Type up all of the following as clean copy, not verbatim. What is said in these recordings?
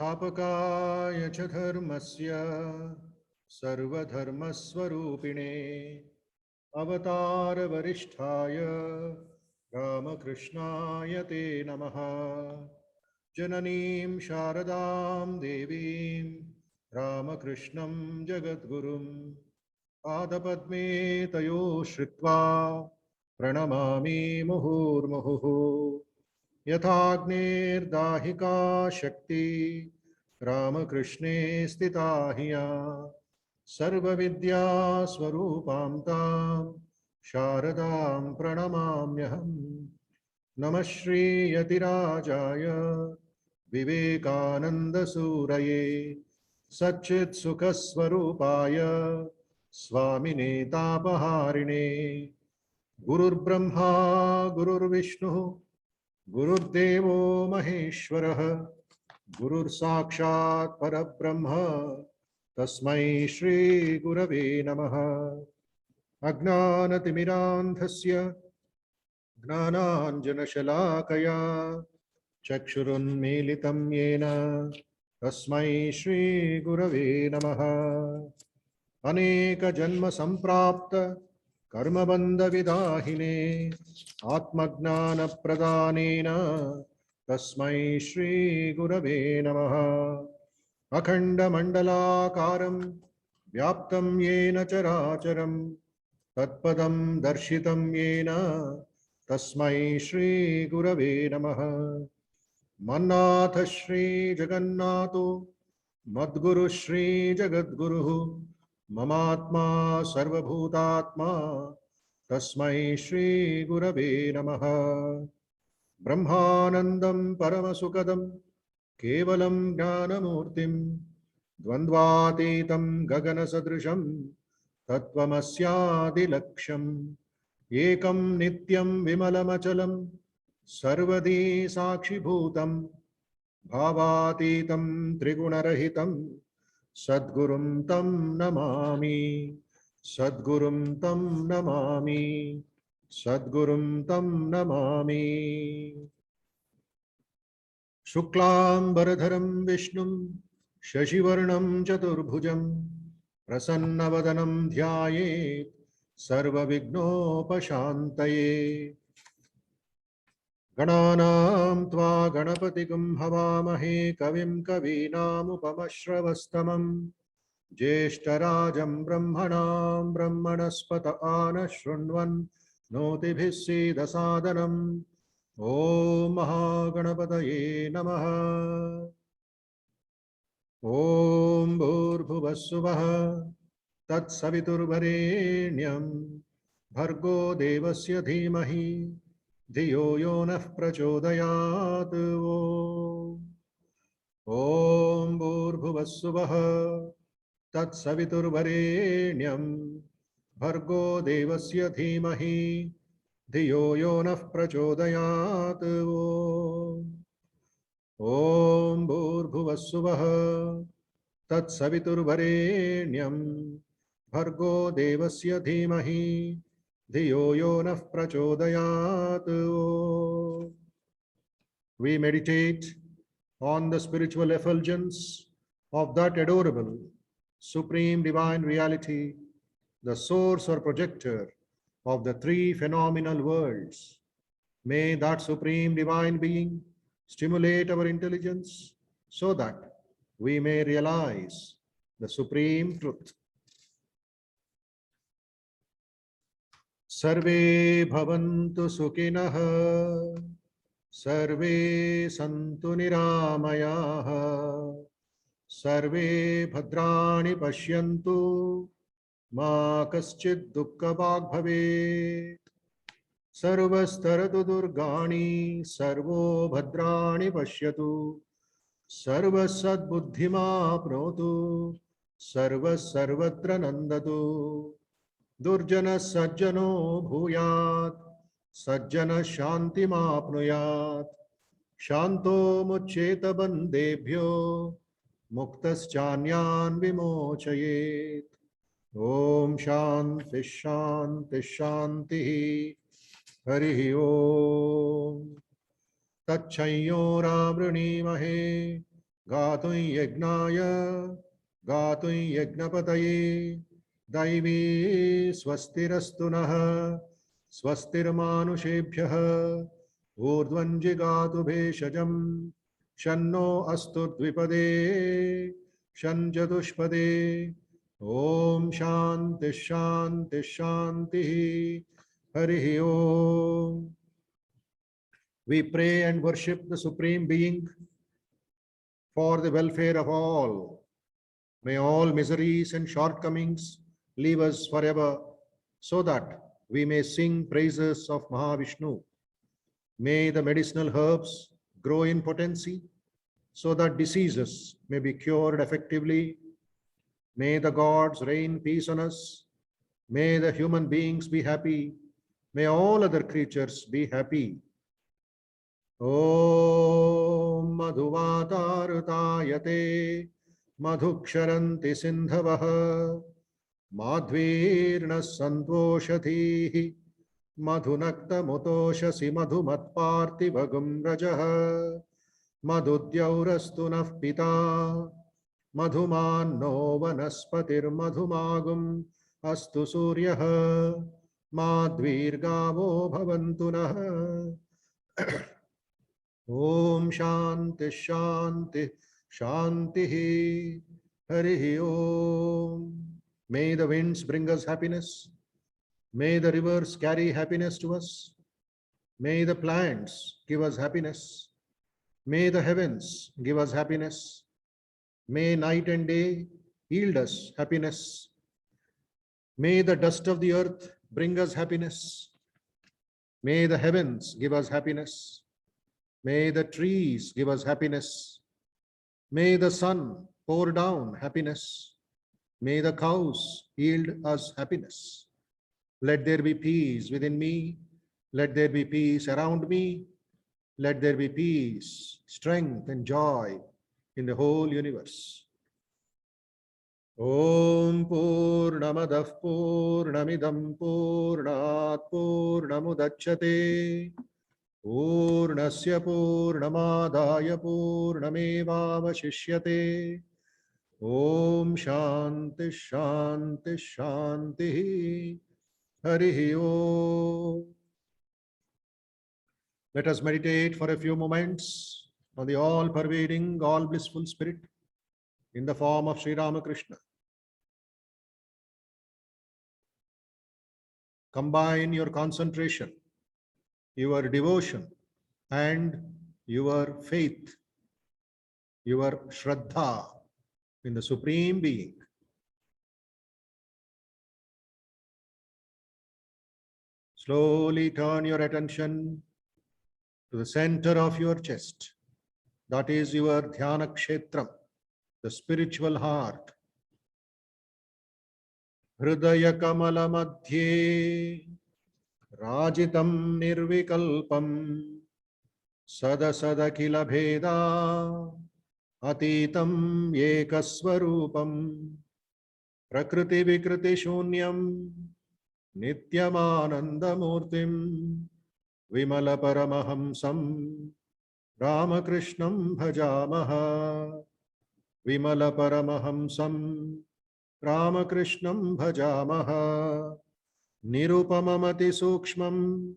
स्थापकाय च धर्मस्य सर्वधर्मस्वरूपिणे अवतारवरिष्ठाय रामकृष्णाय ते नमः। जननीं शारदां देवीं रामकृष्णं जगद्गुरुं पादपद्मे तयो श्रित्वा प्रणमामि मुहुर्मुहुः। यथाग्नेर्दाहिका शक्ति रामकृष्णे स्थिता हिया सर्वविद्यास्वरूपां तां शारदां प्रणमाम्यहम्। नमः श्रीयतिराजाय विवेकानन्दसूरये सच्चित्सुखस्वरूपाय स्वामिने तापहारिणे गुरुर्ब्रह्मा गुरुर्विष्णुः गुरुर्देवो महेश्वरः गुरुर्साक्षात् परब्रह्म तस्मै श्रीगुरवे नमः। अज्ञानतिमिरान्धस्य ज्ञानाञ्जनशलाकया चक्षुरुन्मीलितं येन तस्मै श्रीगुरवे नमः। अनेकजन्मसम्प्राप्त कर्मबन्धविदाहिने आत्मज्ञानप्रदानेन तस्मै श्रीगुरवे नमः। अखण्डमण्डलाकारं व्याप्तं येन चराचरं तत्पदं दर्शितं येन तस्मै श्रीगुरवे नमः। मन्नाथ श्रीजगन्नाथो मद्गुरुः श्रीजगद्गुरुः ममात्मा सर्वभूतात्मा तस्मै श्रीगुरवे नमः। ब्रह्मानन्दं परमसुखदं केवलं ज्ञानमूर्तिं द्वन्द्वातीतं गगनसदृशं तत्त्वमस्यादिलक्ष्यम् एकं नित्यं विमलमचलं सर्वदी साक्षिभूतं भावातीतं त्रिगुणरहितं सद्गुरुं तं नमामि सद्गुरुं तं नमामि सद्गुरुं तं नमामि। शुक्लांबरधरं विष्णुं शशिवर्णं चतुर्भुजं प्रसन्नवदनं ध्यायेत् सर्वविघ्नोपशान्तये। गणानां त्वा गणपतिगुं हवामहे कविं कवीनामुपमश्रवस्तमं ज्येष्ठराजं ब्रह्मणां ब्रह्मणस्पत आनः शृण्वन् नोतिभिः सीदसादनम्। ॐ महागणपतये नमः। ॐ भूर्भुवः स्वः तत्सवितुर्वरेण्यं भर्गो देवस्य धीमहि धियो यो नः प्रचोदयात्। ॐ भूर्भुवः स्वः तत्सवितुर्वरेण्यं भर्गो देवस्य धीमहि धियो यो नः प्रचोदयात्। ॐ भूर्भुवः स्वः तत्सवितुर्वरेण्यं भर्गो देवस्य धीमहि धियो यो नः प्रचोदयात्। We meditate on the spiritual effulgence of that adorable, supreme divine reality, the source or projector of the three phenomenal worlds. May that supreme divine being stimulate our intelligence so that we may realize the supreme truth. Sarve bhavantu sukhinah, sarve santu niramayah, sarve bhadrani pashyantu, ma kaschid dukkha bhag bhavet. सर्वस्तरतु दुर्गाणि servo भद्राणि पश्यतु सर्वसद्बुद्धिमाप्नोतु सर्वत्र नन्दतु दुर्जनः सज्जनो भूयात् सज्जनः शान्तिमाप्नुयात् शान्तो मुच्येत बन्देभ्यो मुक्तश्चान्यान् विमोचयेत्। ॐ शान्ति शान्ति शान्तिः। हरिः ओम। तच्छंयोरावृणीमहे गातुं यज्ञाय गातुं यज्ञपतये दैवी स्वस्तिरस्तु नः स्वस्तिर्मानुषेभ्यः ऊर्ध्वञ्जिगातु भेषजम् शन्नो अस्तु द्विपदे शञ्चतुष्पदे ॐ शान्ति शान्ति शान्तिः हरिः ॐ. We pray and worship the Supreme Being for the welfare of all. May all miseries and shortcomings leave us forever, so that we may sing praises of Mahavishnu. May the medicinal herbs grow in potency, so that diseases may be cured effectively. May the gods rain peace on us. May the human beings be happy. May all other creatures be happy. Om Madhuvatarutayate Madhuksharanti Sindhavah Madhvirna Santoshatihi Madhunakta Mutoshasi Madhumatpartivagum Rajah Madhudyaurastu Nah Pita Madhumanno Vanaspatir Madhumagum Astu Suryah Madhvirgavo Bhavantu Nah. Om Shanti Shanti Shanti Harihi Om. May the winds bring us happiness. May the rivers carry happiness to us. May the plants give us happiness. May the heavens give us happiness. May night and day yield us happiness. May the dust of the earth bring us happiness. May the heavens give us happiness. May the trees give us happiness. May the sun pour down happiness. May the cows yield us happiness. Let there be peace within me. Let there be peace around me. Let there be peace, strength, and joy in the whole universe. Om Purnamadah Purnamidam Purnat Purnamudachyate Purnasya Purnamadaya Purnamevavashishyate. Om Shanti Shanti Shanti Harihi Om. Let us meditate for a few moments on the all-pervading, all-blissful Spirit in the form of Sri Ramakrishna. Combine your concentration, your devotion, and your faith, your Shraddha in the Supreme Being. Slowly turn your attention to the center of your chest. That is your Dhyana Kshetram, the spiritual heart. Hridaya Kamala Madhye Rajitam Nirvikalpam Sada Sada Kila Bheda Atitam Ekaswarupam Prakriti Vikriti Shunyam Nityamanandamurtim Vimala Paramahamsam Ramakrishnam Bhajamaha. Vimala Paramahamsam Ramakrishnam Bhajamaha. Nirupamamati Sukshmam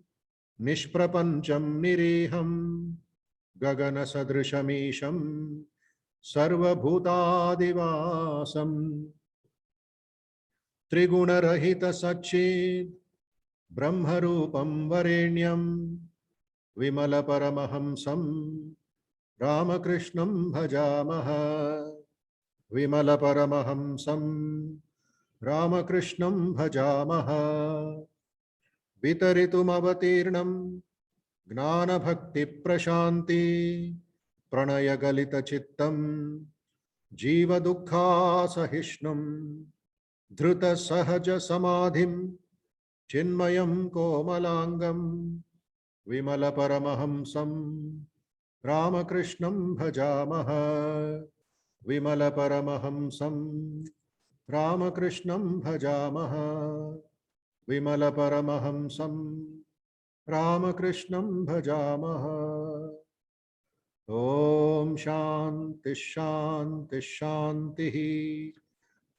Nishprapancham Niriham Gagana Sadrishamisham Sarvabhutadivasam Triguna Rahita Satchid Brahmarupam Varenyam Vimala Paramahamsam Ramakrishnam Bhajamaha. Vimala Paramahamsam Ramakrishnam Bhajamaha. Vitaritum avatirnam Gnana Bhakti Prashanti Pranaya Galita Chittam Jiva Dukkha Sahishnam Dhruta Sahaja Samadhim Chinmayam Komalangam Vimala Paramahamsam Ramakrishnam Bhajamaha. Vimala Paramahamsam Ramakrishnam Bhajamaha. Vimala Paramahamsam Ramakrishnam Bhajamaha. Om Shanti Shanti Shanti.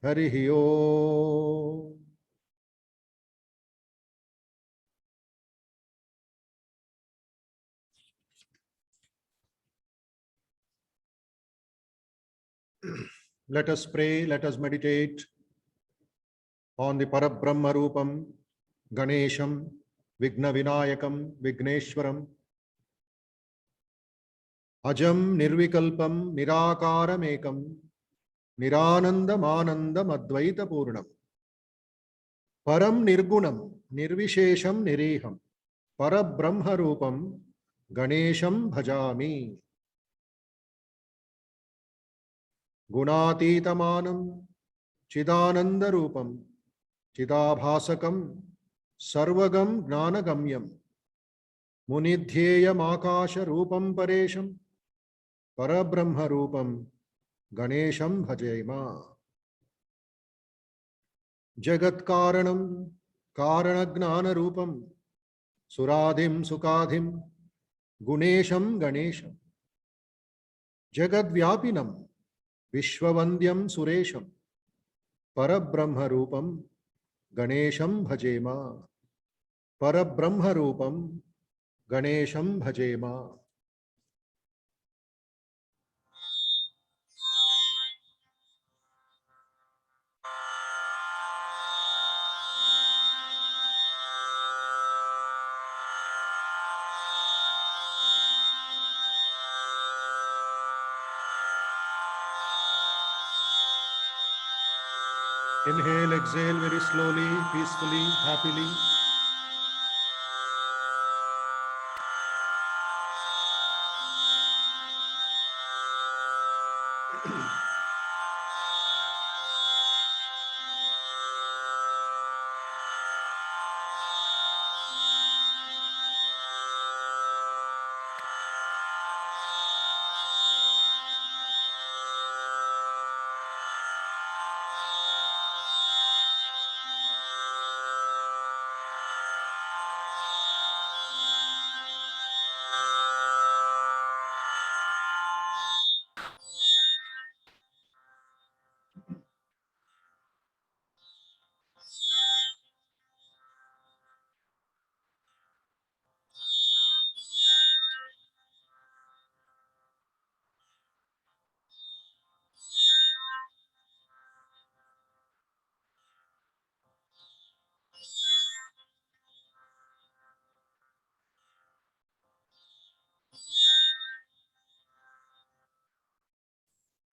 Harihi Om. Let us pray, let us meditate on the Parabrahma Rupam, Ganesham, Vigna Vinayakam, Vigneshwaram, Ajam Nirvikalpam, Nirakaram Ekam, Niranandam Anandam Advaita Purnam, Param Nirgunam, Nirvishesham Nireham, Parabrahma Rupam, Ganesham Bhajami, Gunatitamanam, Chidananda Rupam, Chidabhasakam, Sarvagam Gnanagamyam, Munidhyeyam Akasha Rupam Paresham, Parabrahma Rupam, Ganesham Bhajema. Jagat Karanam, Karanagnana Rupam, Suradhim Sukadhim, Gunesham Ganesham. Jagat Vyapinam, Vishwavandyam Suresham, Parabrahma Rupam, Ganesham Bhajema. Parabrahma Rupam, Ganesham Bhajema. Inhale, exhale very slowly, peacefully, happily.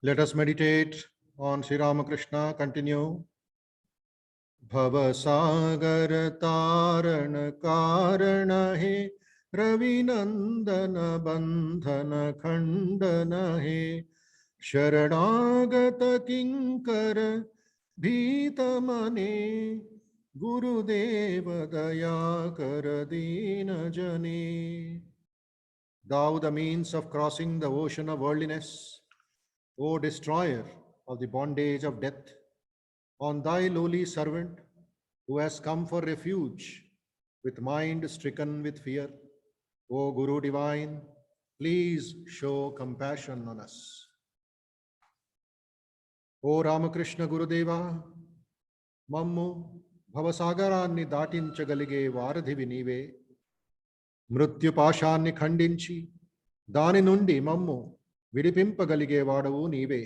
Let us meditate on Sri Ramakrishna. Continue. भवसागर तारण कारण हे रविनंदन बंधन खंडन हे शरणागत किंकर भीत मने गुरुदेव दया कर दीन जने. Thou the means of crossing the ocean of worldliness, O destroyer of the bondage of death, on thy lowly servant who has come for refuge with mind stricken with fear, O Guru divine, please show compassion on us. O Ramakrishna Gurudeva, మమ్ము భవసాగరాన్ని దాటించగలిగే వారధివి నీవే. మృత్యుపాశాన్ని ఖండించి దాని నుండి మమ్ము విడిపింపగలిగేవాడవు నీవే.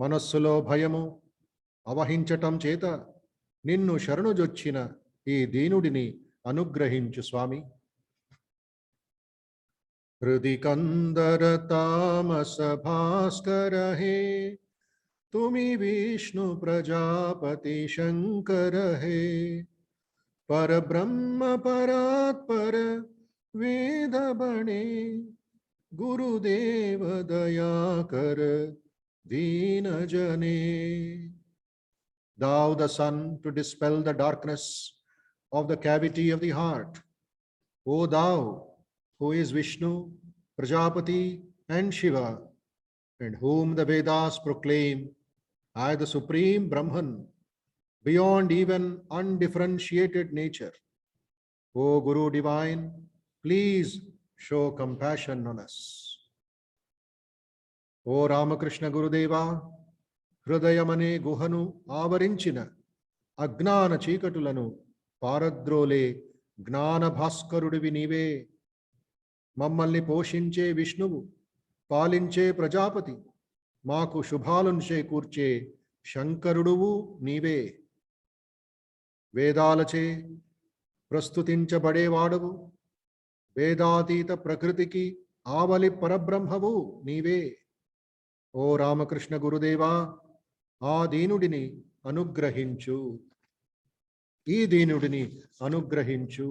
మనస్సులో భయము అవహించటం చేత నిన్ను శరణుజొచ్చిన ఈ దీనుడిని అనుగ్రహించు స్వామి. హృది కందర తామస భాస్కర హే तुमी विष्णु प्रजापति शंकर है. पर ब्रह्म परात्पर वेद बने गुरुदेव दया कर दीन जने. Thou the sun to dispel the darkness of the cavity of the heart, O thou who is Vishnu, Prajapati and Shiva, and whom the Vedas proclaim as the supreme Brahman, beyond even undifferentiated nature. O Guru divine, please show compassion on us. ఓ రామకృష్ణ గురుదేవా, హృదయమనే గుహను ఆవరించిన అజ్ఞాన చీకటులను పారద్రోలే జ్ఞాన భాస్కరుడివి నీవే. మమ్మల్ని పోషించే విష్ణువు, పాలించే ప్రజాపతి, మాకు శుభాలను చేకూర్చే శంకరుడువు నీవే. వేదాలచే ప్రస్తుతించబడేవాడవు, వేదాతీత ప్రకృతికి ఆవలి పరబ్రహ్మవు నీవే. ఓ రామకృష్ణ గురుదేవా, ఆ దీనుడిని అనుగ్రహించు, ఈ దీనుడిని అనుగ్రహించు.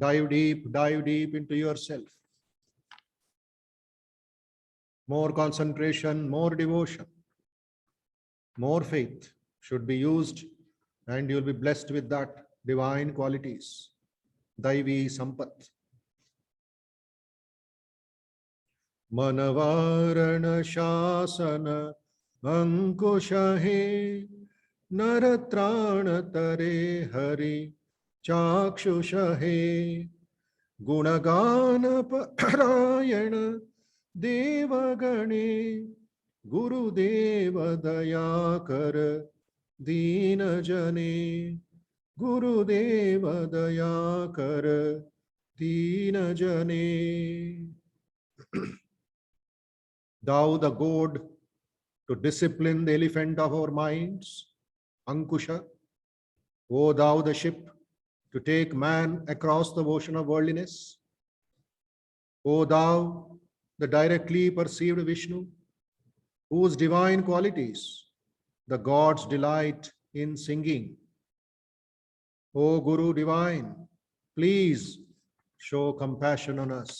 Dive deep into yourself. More concentration, more devotion, more faith should be used, and you'll be blessed with that divine qualities. Daivi Sampat. Manavarana Shasana Ankushahe Naratrana Tare Hari Chakshushhe Gunagana Parayana Devagane Gurudeva Dayakar Deenajane Gurudeva Dayakar Deenajane. Thou the goad to discipline the elephant of our minds, Ankusha. O thou the ship to take man across the ocean of worldliness. O thou the directly perceived Vishnu, whose divine qualities the gods delight in singing. O Guru divine, please show compassion on us.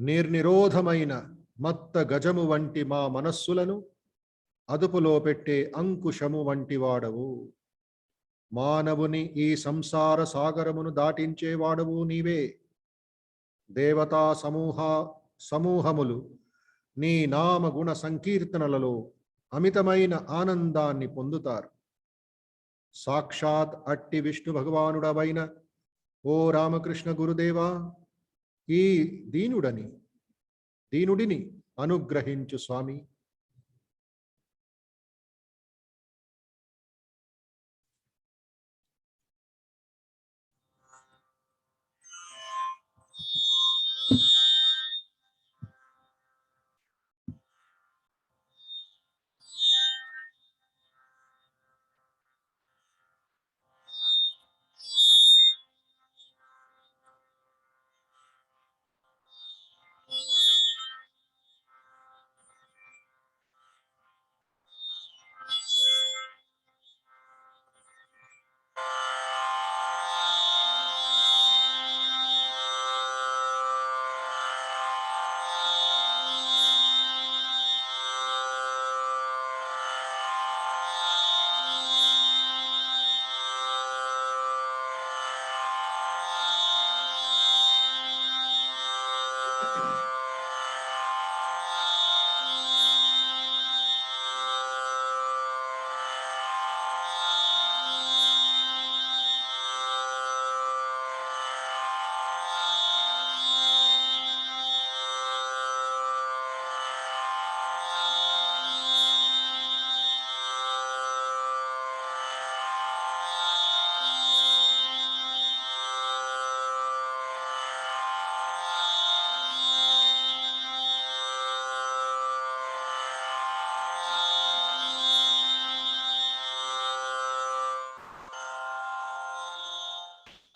నిర్నిరోధమైన మత్త గజము వంటి మా మనస్సులను అదుపులో పెట్టే అంకుశము వంటి వాడవు. మానవుని ఈ సంసార సాగరమును దాటించేవాడవు నీవే. దేవతా సమూహములు నీ నామ గుణ సంకీర్తనలలో అమితమైన ఆనందాన్ని పొందుతారు. సాక్షాత్ అట్టి విష్ణు భగవానుడవైన ఓ రామకృష్ణ గురుదేవా, ఈ దీనుడిని అనుగ్రహించు స్వామి.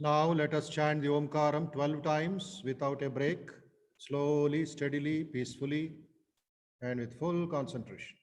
Now let us chant the Omkaram 12 times without a break, slowly, steadily, peacefully, and with full concentration.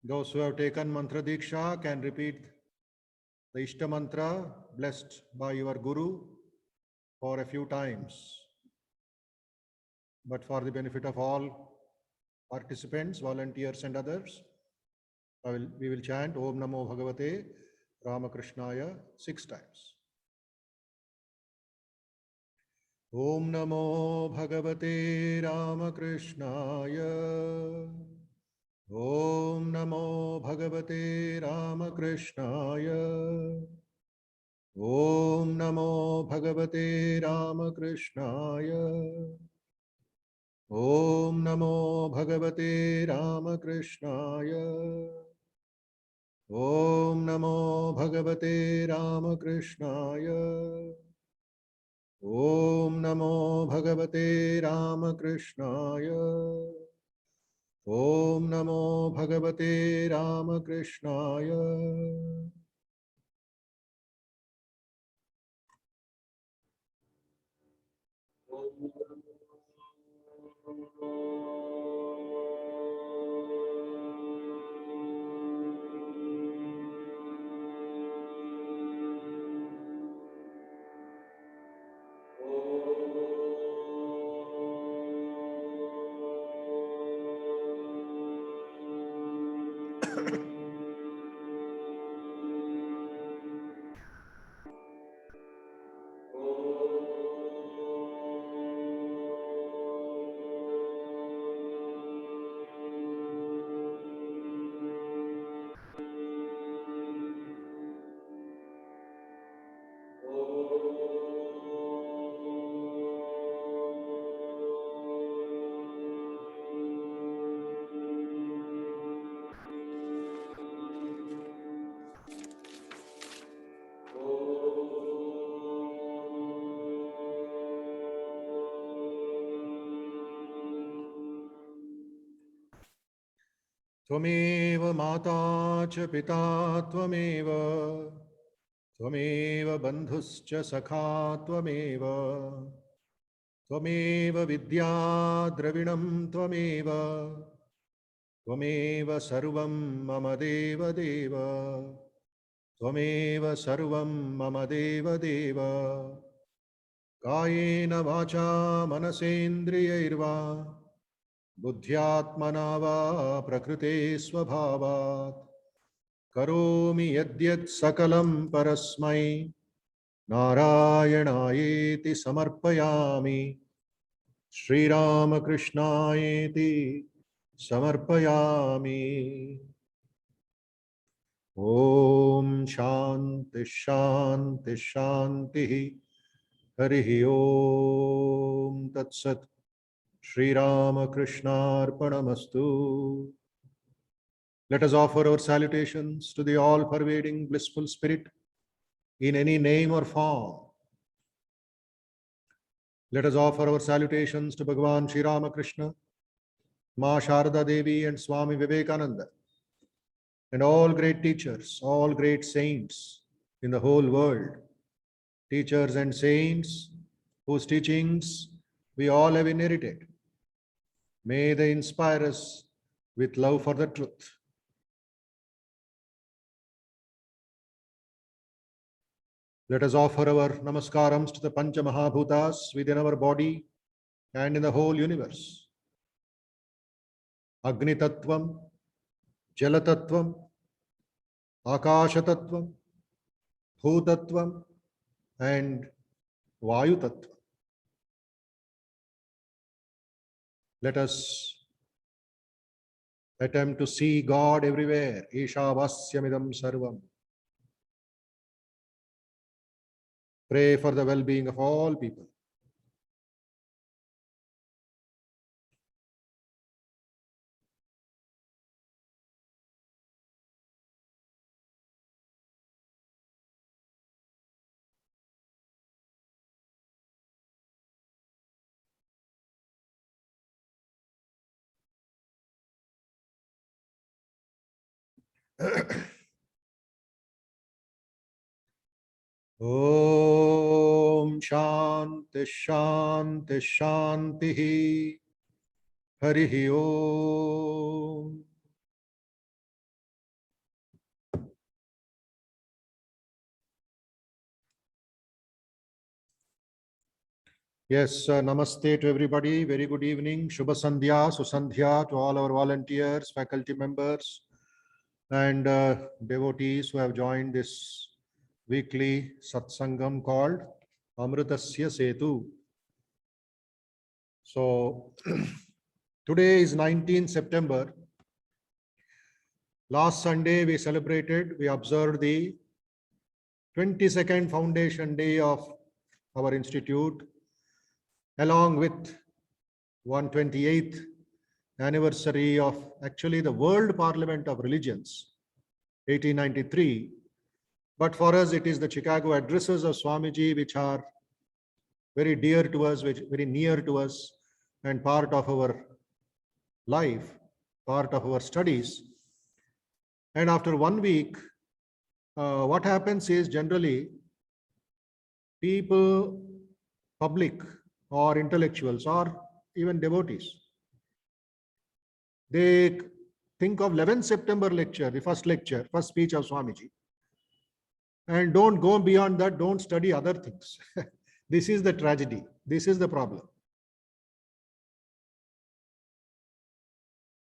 Those who have taken mantra diksha can repeat the Ishta mantra blessed by your Guru for a few times. But for the benefit of all participants, volunteers and others, we will chant Om Namo Bhagavate Ramakrishnaya 6 times. Om Namo Bhagavate Ramakrishnaya. Om Namo Bhagavate Ramakrishnaya. Om Namo Bhagavate Ramakrishnaya. Om Namo Bhagavate Ramakrishnaya. Om Namo Bhagavate Ramakrishnaya. Om Namo Bhagavate Ramakrishnaya. Om Namo Bhagavate Ramakrishnaya. त्वमेव माता च पिता त्वमेव त्वमेव बन्धुश्च सखा त्वमेव त्वमेव विद्या द्रविणं त्वमेव त्वमेव सर्वं मम देवदेव त्वमेव सर्वं मम देवदेव कायेन वाचा मनसेन्द्रियैर्वा बुद्ध्यात्मना वा प्रकृते स्वभावात् करोमि यद्यत् सकलं परस्मै नारायणायेति समर्पयामि श्रीरामकृष्णायेति समर्पयामि। ॐ शान्ति शान्ति शान्तिः। हरिः ॐ तत्सत्। श्रीरामकृष्णार्पणमस्तु। Let us offer our salutations to the all-pervading blissful spirit in any name or form. Let us offer our salutations to Bhagavan Sri Ramakrishna, Ma Sharda Devi and Swami Vivekananda, and all great teachers, all great saints in the whole world, teachers and saints whose teachings we all have inherited. May they inspire us with love for the truth. Let us offer our namaskarams to the Pancha Mahabhutas within our body and in the whole universe. Agni Tattvam, Jala Tattvam, Akasha Tattvam, Bhutattvam, and Vayu Tattvam. Let us attempt to see God everywhere. Ishavasyamidam Sarvam. Pray for the well-being of all people. Om Shanti Shanti Shanti. Harihi Om. Yes, namaste to everybody. Very good evening. Shubha Sandhya, Susandhya to all our volunteers, faculty members, and devotees who have joined this weekly satsangam called Amritasya Setu. So, today is 19 September. Last Sunday, we observed the 22nd Foundation Day of our institute, along with 128th anniversary of actually the World Parliament of Religions, 1893. But for us, it is the Chicago addresses of Swamiji, which are very dear to us, which very near to us, and part of our life, part of our studies. And after 1 week, what happens is generally people, public or intellectuals or even devotees, they think of 11th September lecture, the first lecture, first speech of Swamiji, and don't go beyond that, don't study other things. This is the tragedy. This is the problem.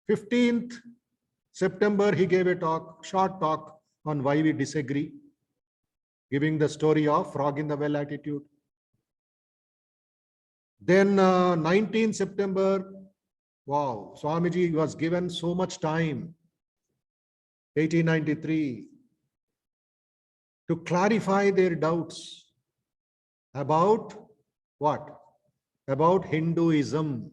15th September, he gave a talk, short talk on why we disagree, giving the story of frog in the well attitude. Then 19th September, wow, Swamiji was given so much time, 1893, to clarify their doubts about what? About Hinduism.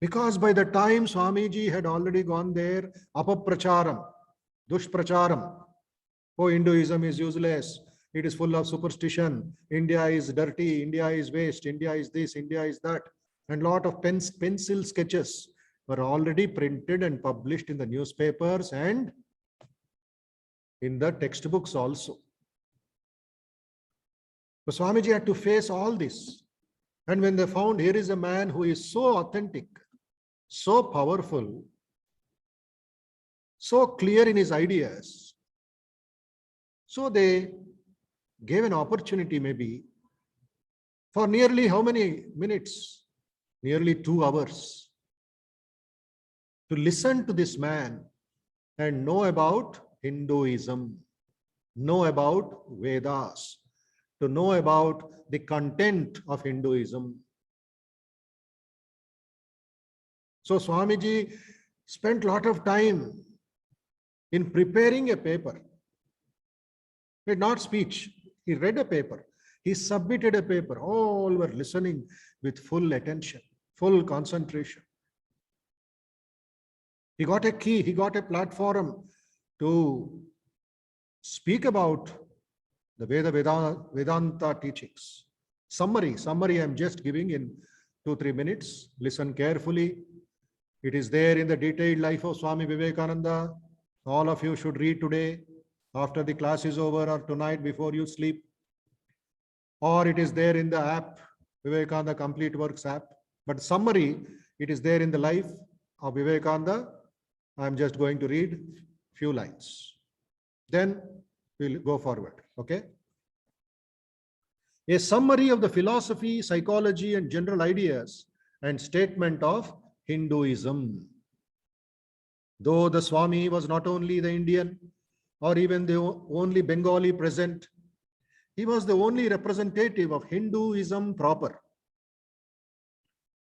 Because by the time Swamiji had already gone there, apapracharam, dushpracharam, oh, Hinduism is useless, it is full of superstition, India is dirty, India is waste, India is this, India is that, and lot of pencil sketches were already printed and published in the newspapers and in the textbooks also. So Swamiji had to face all this. And when they found here is a man who is so authentic, so powerful, so clear in his ideas, so they gave an opportunity maybe for nearly how many minutes? Nearly 2 hours to listen to this man and know about Hinduism, know about Vedas, to know about the content of Hinduism. So Swamiji spent a lot of time in preparing a paper. He did not speech. He read a paper. He submitted a paper. All were listening with full attention, full concentration. He got a key, he got a platform to speak about the Vedanta teachings. Summary I'm just giving in 2-3 minutes. Listen carefully. It is there in the detailed life of Swami Vivekananda. All of you should read today after the class is over or tonight before you sleep. Or it is there in the app, Vivekananda Complete Works app. But summary, it is there in the life of Vivekananda. I'm just going to read few lines. Then we'll go forward, okay? A summary of the philosophy, psychology, and general ideas and statement of Hinduism. Though the Swami was not only the Indian or even the only Bengali present, he was the only representative of Hinduism proper.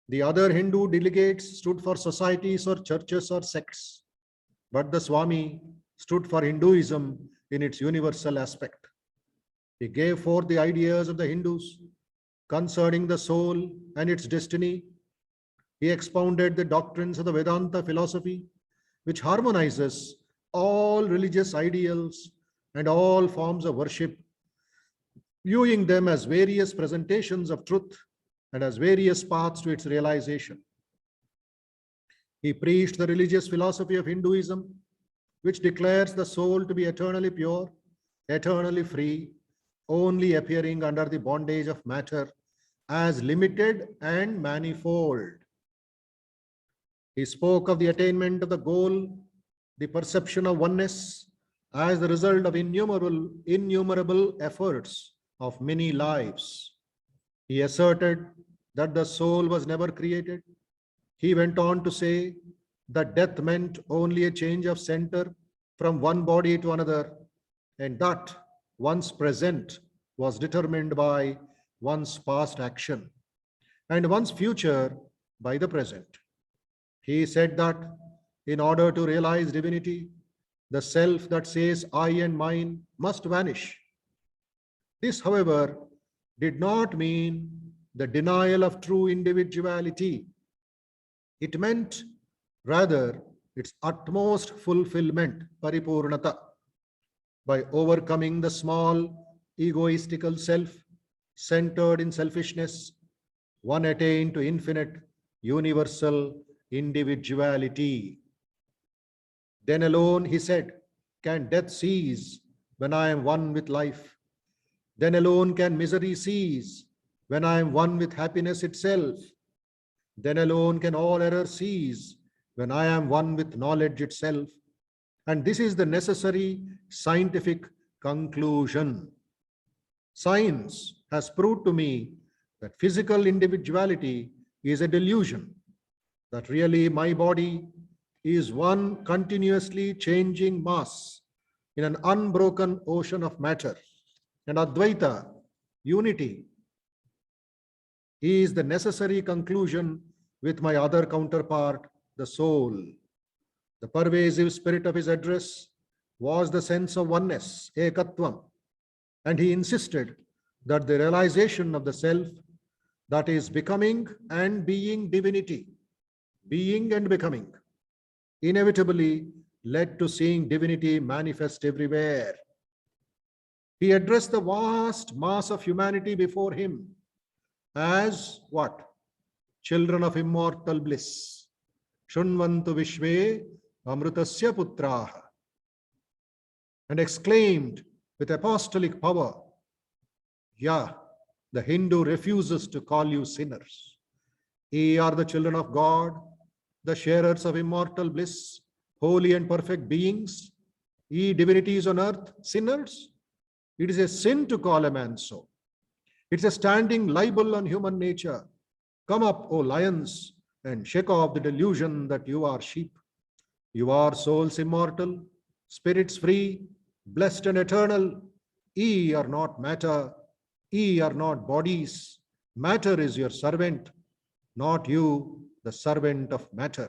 The other Hindu delegates stood for societies or churches or sects, but the Swami stood for Hinduism in its universal aspect. He gave forth the ideas of the Hindus concerning the soul and its destiny. He expounded the doctrines of the Vedanta philosophy, which harmonizes all religious ideals and all forms of worship, viewing them as various presentations of truth and as various paths to its realization. He preached the religious philosophy of Hinduism, which declares the soul to be eternally pure, eternally free, only appearing under the bondage of matter as limited and manifold. He spoke of the attainment of the goal, the perception of oneness, as the result of innumerable efforts of many lives. He asserted that the soul was never created. He went on to say that death meant only a change of center from one body to another, and that one's present was determined by one's past action and one's future by the present. He said that in order to realize divinity, the self that says I and mine must vanish. This, however, did not mean the denial of true individuality. It meant rather its utmost fulfillment, paripurnata, by overcoming the small egoistical self centered in selfishness. One attained to infinite universal individuality. Then alone, he said, can death cease when I am one with life. Then alone can misery cease when I am one with happiness itself. Then alone can all error cease when I am one with knowledge itself. And this is the necessary scientific conclusion. Science has proved to me that physical individuality is a delusion, that really my body is one continuously changing mass in an unbroken ocean of matter. And Advaita, unity, is the necessary conclusion with my other counterpart, the soul. The pervasive spirit of his address was the sense of oneness, ekatvam, and he insisted that the realization of the self, that is becoming and being divinity, being and becoming, inevitably led to seeing divinity manifest everywhere. He addressed the vast mass of humanity before him as what? Children of immortal bliss. Shunvantu Vishve Amrutasya Putraha. And exclaimed with apostolic power, yeah, the Hindu refuses to call you sinners. Ye are the children of God, the sharers of immortal bliss, holy and perfect beings. Ye divinities on earth, sinners. It is a sin to call a man so. It's a standing libel on human nature. Come up, O lions, and shake off the delusion that you are sheep. You are souls immortal, spirits free, blessed and eternal. Ye are not matter, ye are not bodies. Matter is your servant, not you, the servant of matter.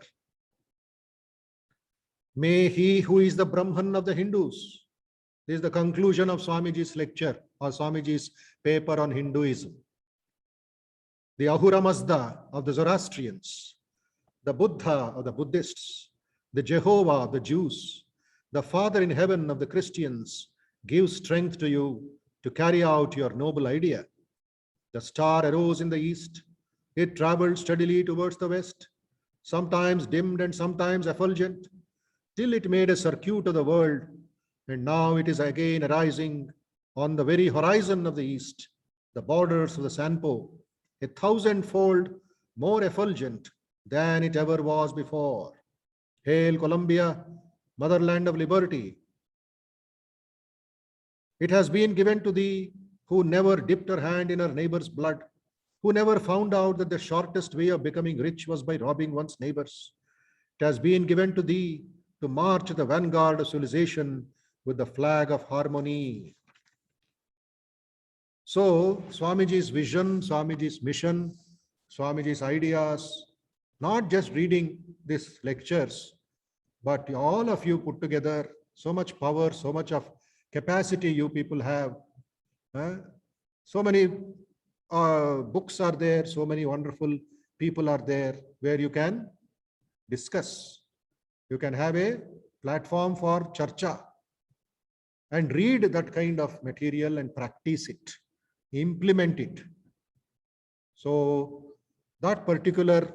May he who is the Brahman of the Hindus, this is the conclusion of Swamiji's lecture or Swamiji's paper on Hinduism. The Ahura Mazda of the Zoroastrians, the Buddha of the Buddhists, the Jehovah of the Jews, the Father in heaven of the Christians gives strength to you to carry out your noble idea. The star arose in the east. It traveled steadily towards the west, sometimes dimmed and sometimes effulgent, till it made a circuit of the world, and now it is again arising on the very horizon of the east, the borders of the Sanpo, 1,000-fold more effulgent than it ever was before. Hail Columbia, motherland of liberty. It has been given to thee who never dipped her hand in her neighbor's blood, who never found out that the shortest way of becoming rich was by robbing one's neighbors. It has been given to thee to march at the vanguard of civilization with the flag of harmony. So, Swamiji's vision, Swamiji's mission, Swamiji's ideas, not just reading these lectures, but all of you put together, so much power, so much of capacity you people have. So many books are there, so many wonderful people are there where you can discuss. You can have a platform for charcha and read that kind of material and practice it, implement it. So that particular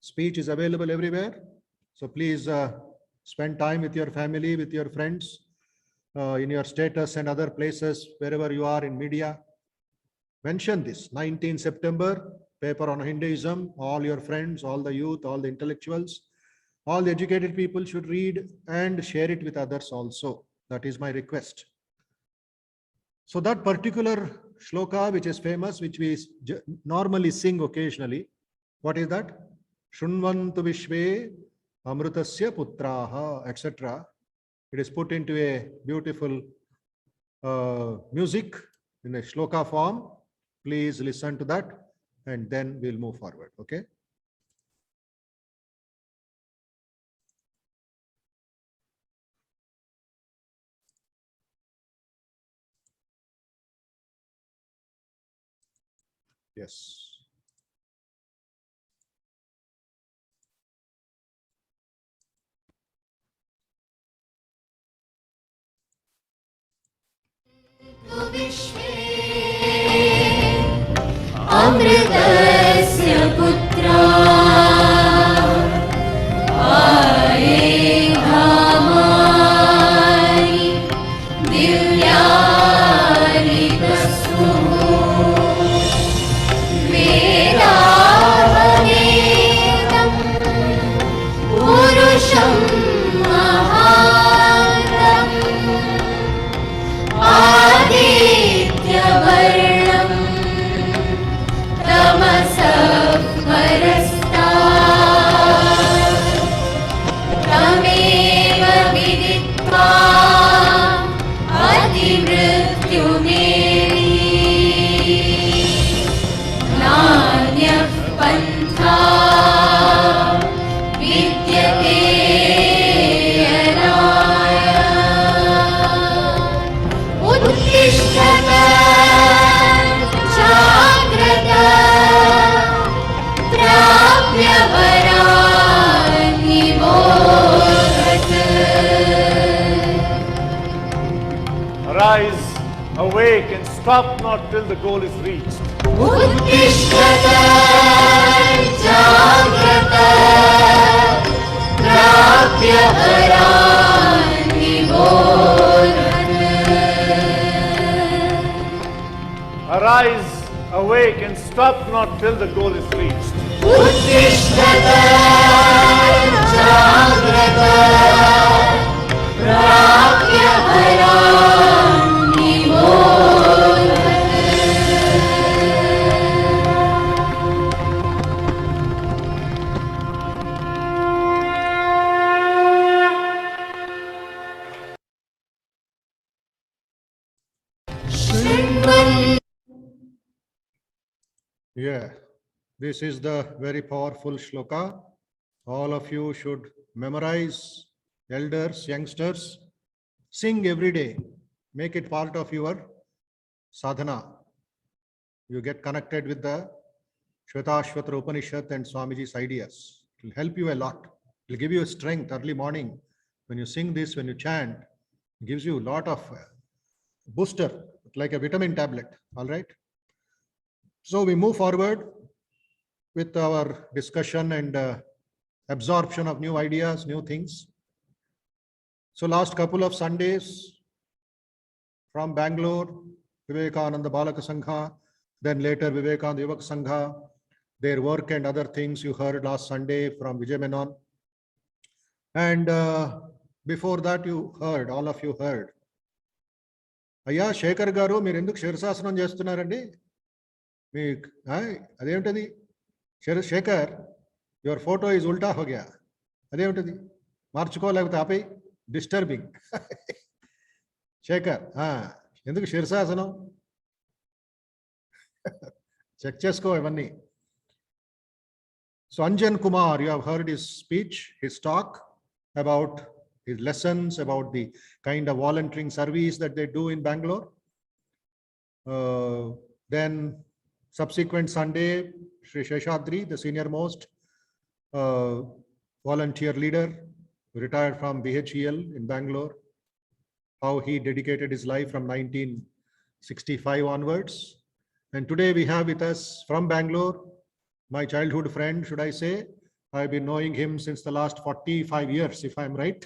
speech is available everywhere. So please spend time with your family, with your friends, in your status and other places, wherever you are in media. Mention this, 19 September, paper on Hinduism, all your friends, all the youth, all the intellectuals, all the educated people should read and share it with others also. That is my request. So that particular shloka, which is famous, which we normally sing occasionally, what is that? Shunvantu Vishve Amrutasya Putraha, etc. It is put into a beautiful music in a shloka form. Please listen to that and then we'll move forward. Okay. Yes. अमृतस्य पुत्रा आये धामानि दिव्यानि तस्मुः वेदावनेतं पुरुषं महान्तम् आदित्यवर्णं तमसः परस्तात् तमेव विदित्वा अतिमृत्युमेति नान्यः पन्था विद्यते यदाय उत्तिष्ठत जाग्रत प्राप्य वरान् निबोधत। Arise, awake, and stop not till the goal is reached. उत्तिष्ठत जाग्रत प्राप्य वरान् निबोधत। Arise, awake, and stop not till the goal is reached. उत्तिष्ठत जाग्रत प्राप्य वरान् निबोधत। शृण्वन् Yeah, this is the very powerful shloka. All of you should memorize, elders, youngsters, sing every day. Make it part of your sadhana. You get connected with the Shvetashvatra Upanishad and Swamiji's ideas. It will help you a lot. It will give you strength early morning. When you sing this, when you chant, it gives you a lot of booster, like a vitamin tablet. All right. So we move forward with our discussion and absorption of new ideas, new things. So last couple of Sundays from Bangalore, Vivekananda Balaka Sangha, then later Vivekananda Yuvak Sangha, their work and other things you heard last Sunday from Vijay Menon. And before that you heard, all of you heard. అయ్యా శేఖర్ గారు మీరు ఎందుకు శిరశాసనం చేస్తున్నారండి మీ అదేమిటది Shekhar your photo is ఉల్టా హో గయా అదేమిటది మార్చుకోలేకపోతే ఆపై disturbing Shekhar ఎందుకు శిరశాసనం check చేసుకో ఇవన్నీ so Anjan Kumar you have heard his speech his talk about his lessons, about the kind of volunteering service that they do in Bangalore. Then subsequent Sunday, Sri Sheshadri, the senior most volunteer leader, retired from BHEL in Bangalore, how he dedicated his life from 1965 onwards. And today we have with us from Bangalore, my childhood friend, should I say. I've been knowing him since the last 45 years, if I'm right.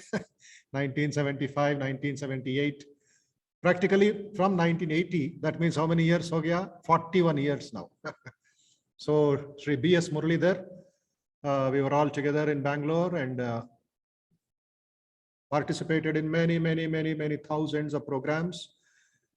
1975, 1978. Practically from 1980, that means how many years ho gaya? 41 years now. So Sri B.S. Muralidhar, we were all together in Bangalore and participated in many thousands of programs.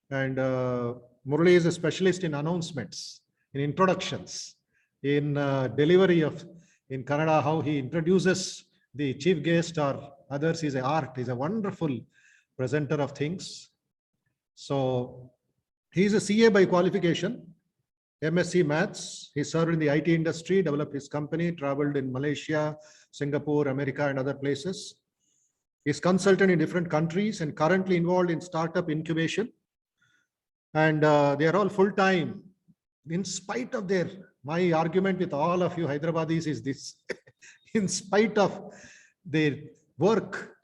And Murali is a specialist in announcements, in introductions, in delivery of, in Kannada, how he introduces the chief guest or others is an art. He's a wonderful presenter of things. So he is a CA by qualification, MSc Maths. He served in the IT industry, developed his company, traveled in Malaysia, Singapore, America, and other places. He's consultant in different countries and currently involved in startup incubation. And they are all full-time. In spite of their, my argument with all of you Hyderabadis is this, in spite of their work,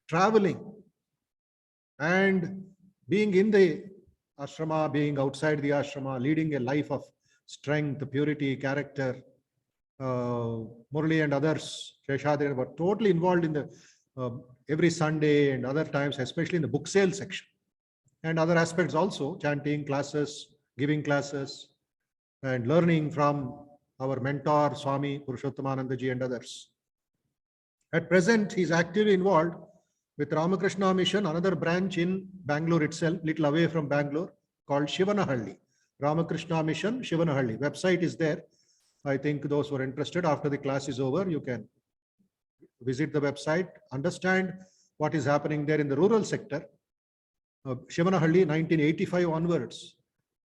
traveling, and being in the ashrama, being outside the ashrama, leading a life of strength, purity, character, Murali and others, Sheshadri, were totally involved in the every Sunday and other times, especially in the book sale section and other aspects also, chanting classes, giving classes, and learning from our mentor, Swami Purushottamanandaji and others. At present, he is actively involved with Ramakrishna Mission, another branch in Bangalore itself, little away from Bangalore, called Shivanahalli. Ramakrishna Mission, Shivanahalli. Website is there. I think those who are interested, after the class is over, you can visit the website, understand what is happening there in the rural sector. Shivanahalli, 1985 onwards,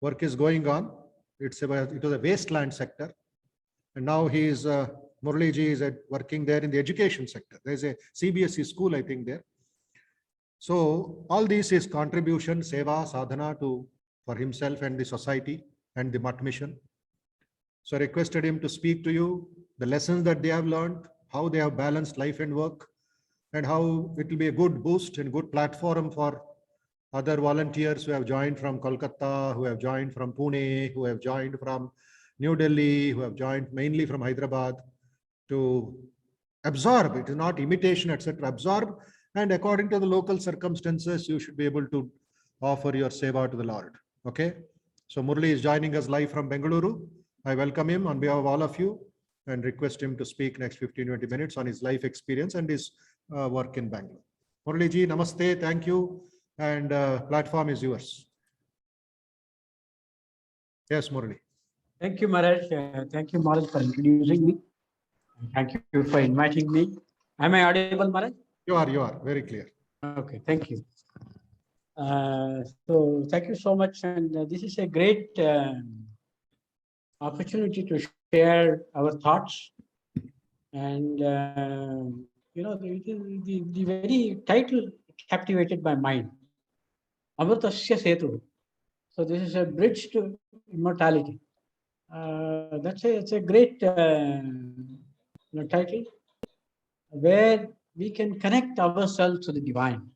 work is going on. It was a wasteland sector. And now he is, Murali ji is working there in the education sector. There is a CBSE school, I think, there. So all this is contribution, seva, sadhana for himself and the society and the Math Mission. So I requested him to speak to you, the lessons that they have learned, how they have balanced life and work, and how it will be a good boost and good platform for other volunteers who have joined from Kolkata, who have joined from Pune, who have joined from New Delhi, who have joined mainly from Hyderabad, to absorb. It is not imitation, etc. Absorb, and according to the local circumstances, you should be able to offer your seva to the Lord. Okay. So Murali is joining us live from Bengaluru. I welcome him on behalf of all of you and request him to speak next 15-20 minutes on his life experience and his work in Bangalore. Murali ji, namaste, thank you, and platform is yours. Yes, Murali. Thank you, Maharaj. Thank you, Maharaj, for introducing me. Thank you for inviting me. Am I audible, Maharaj? You are very clear. Okay, thank you. So thank you so much. And this is a great opportunity to share our thoughts. And, the very title captivated my mind. Amritasya Setu. So this is a bridge to immortality. It's a great title where we can connect ourselves to the divine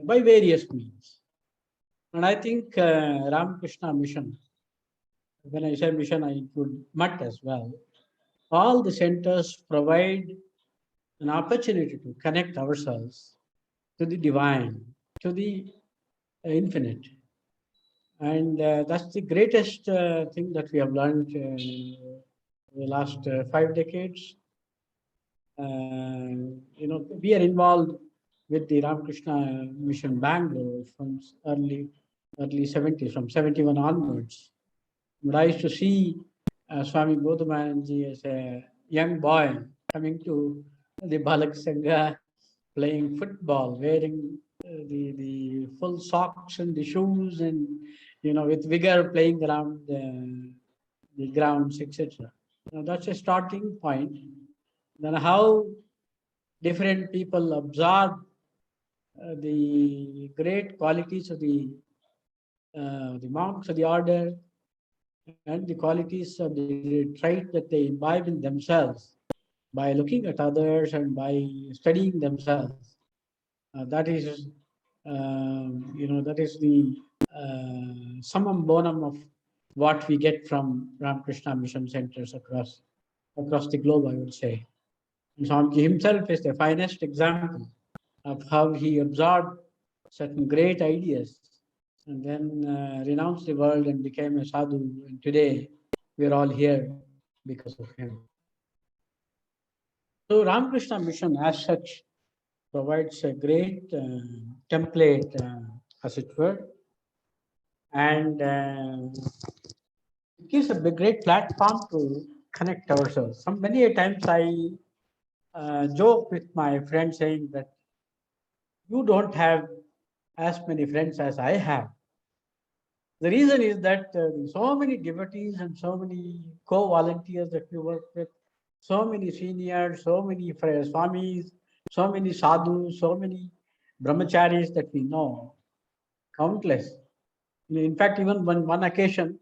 by various means. And I think Ramakrishna Mission, when I say mission, I include MUT as well. All the centers provide an opportunity to connect ourselves to the divine, to the infinite. And that's the greatest thing that we have learned in the last 5 decades. We are involved with the Ramakrishna Mission Bangalore from early 70s, from 71 onwards. But I used to see Swami Bodhamanji as a young boy coming to the Balak Sangha, playing football, wearing the full socks and the shoes, and with vigor playing around the grounds, etc. That's a starting point. Then how different people absorb the great qualities of the monks of the order and the qualities of the trait that they imbibe in themselves by looking at others and by studying themselves. That is the summum bonum of what we get from Ramakrishna Mission centers across the globe, I would say. And Swamiji himself is the finest example of how he absorbed certain great ideas and then renounced the world and became a sadhu. And today we're all here because of him. So Ramakrishna Mission as such provides a great template as it were. And it gives a great platform to connect ourselves. Many a times I joke with my friends saying that you don't have as many friends as I have. The reason is that so many devotees and so many co-volunteers that we work with, so many seniors, so many swamis, so many sadhus, so many brahmacharis that we know, countless. In fact, even one occasion,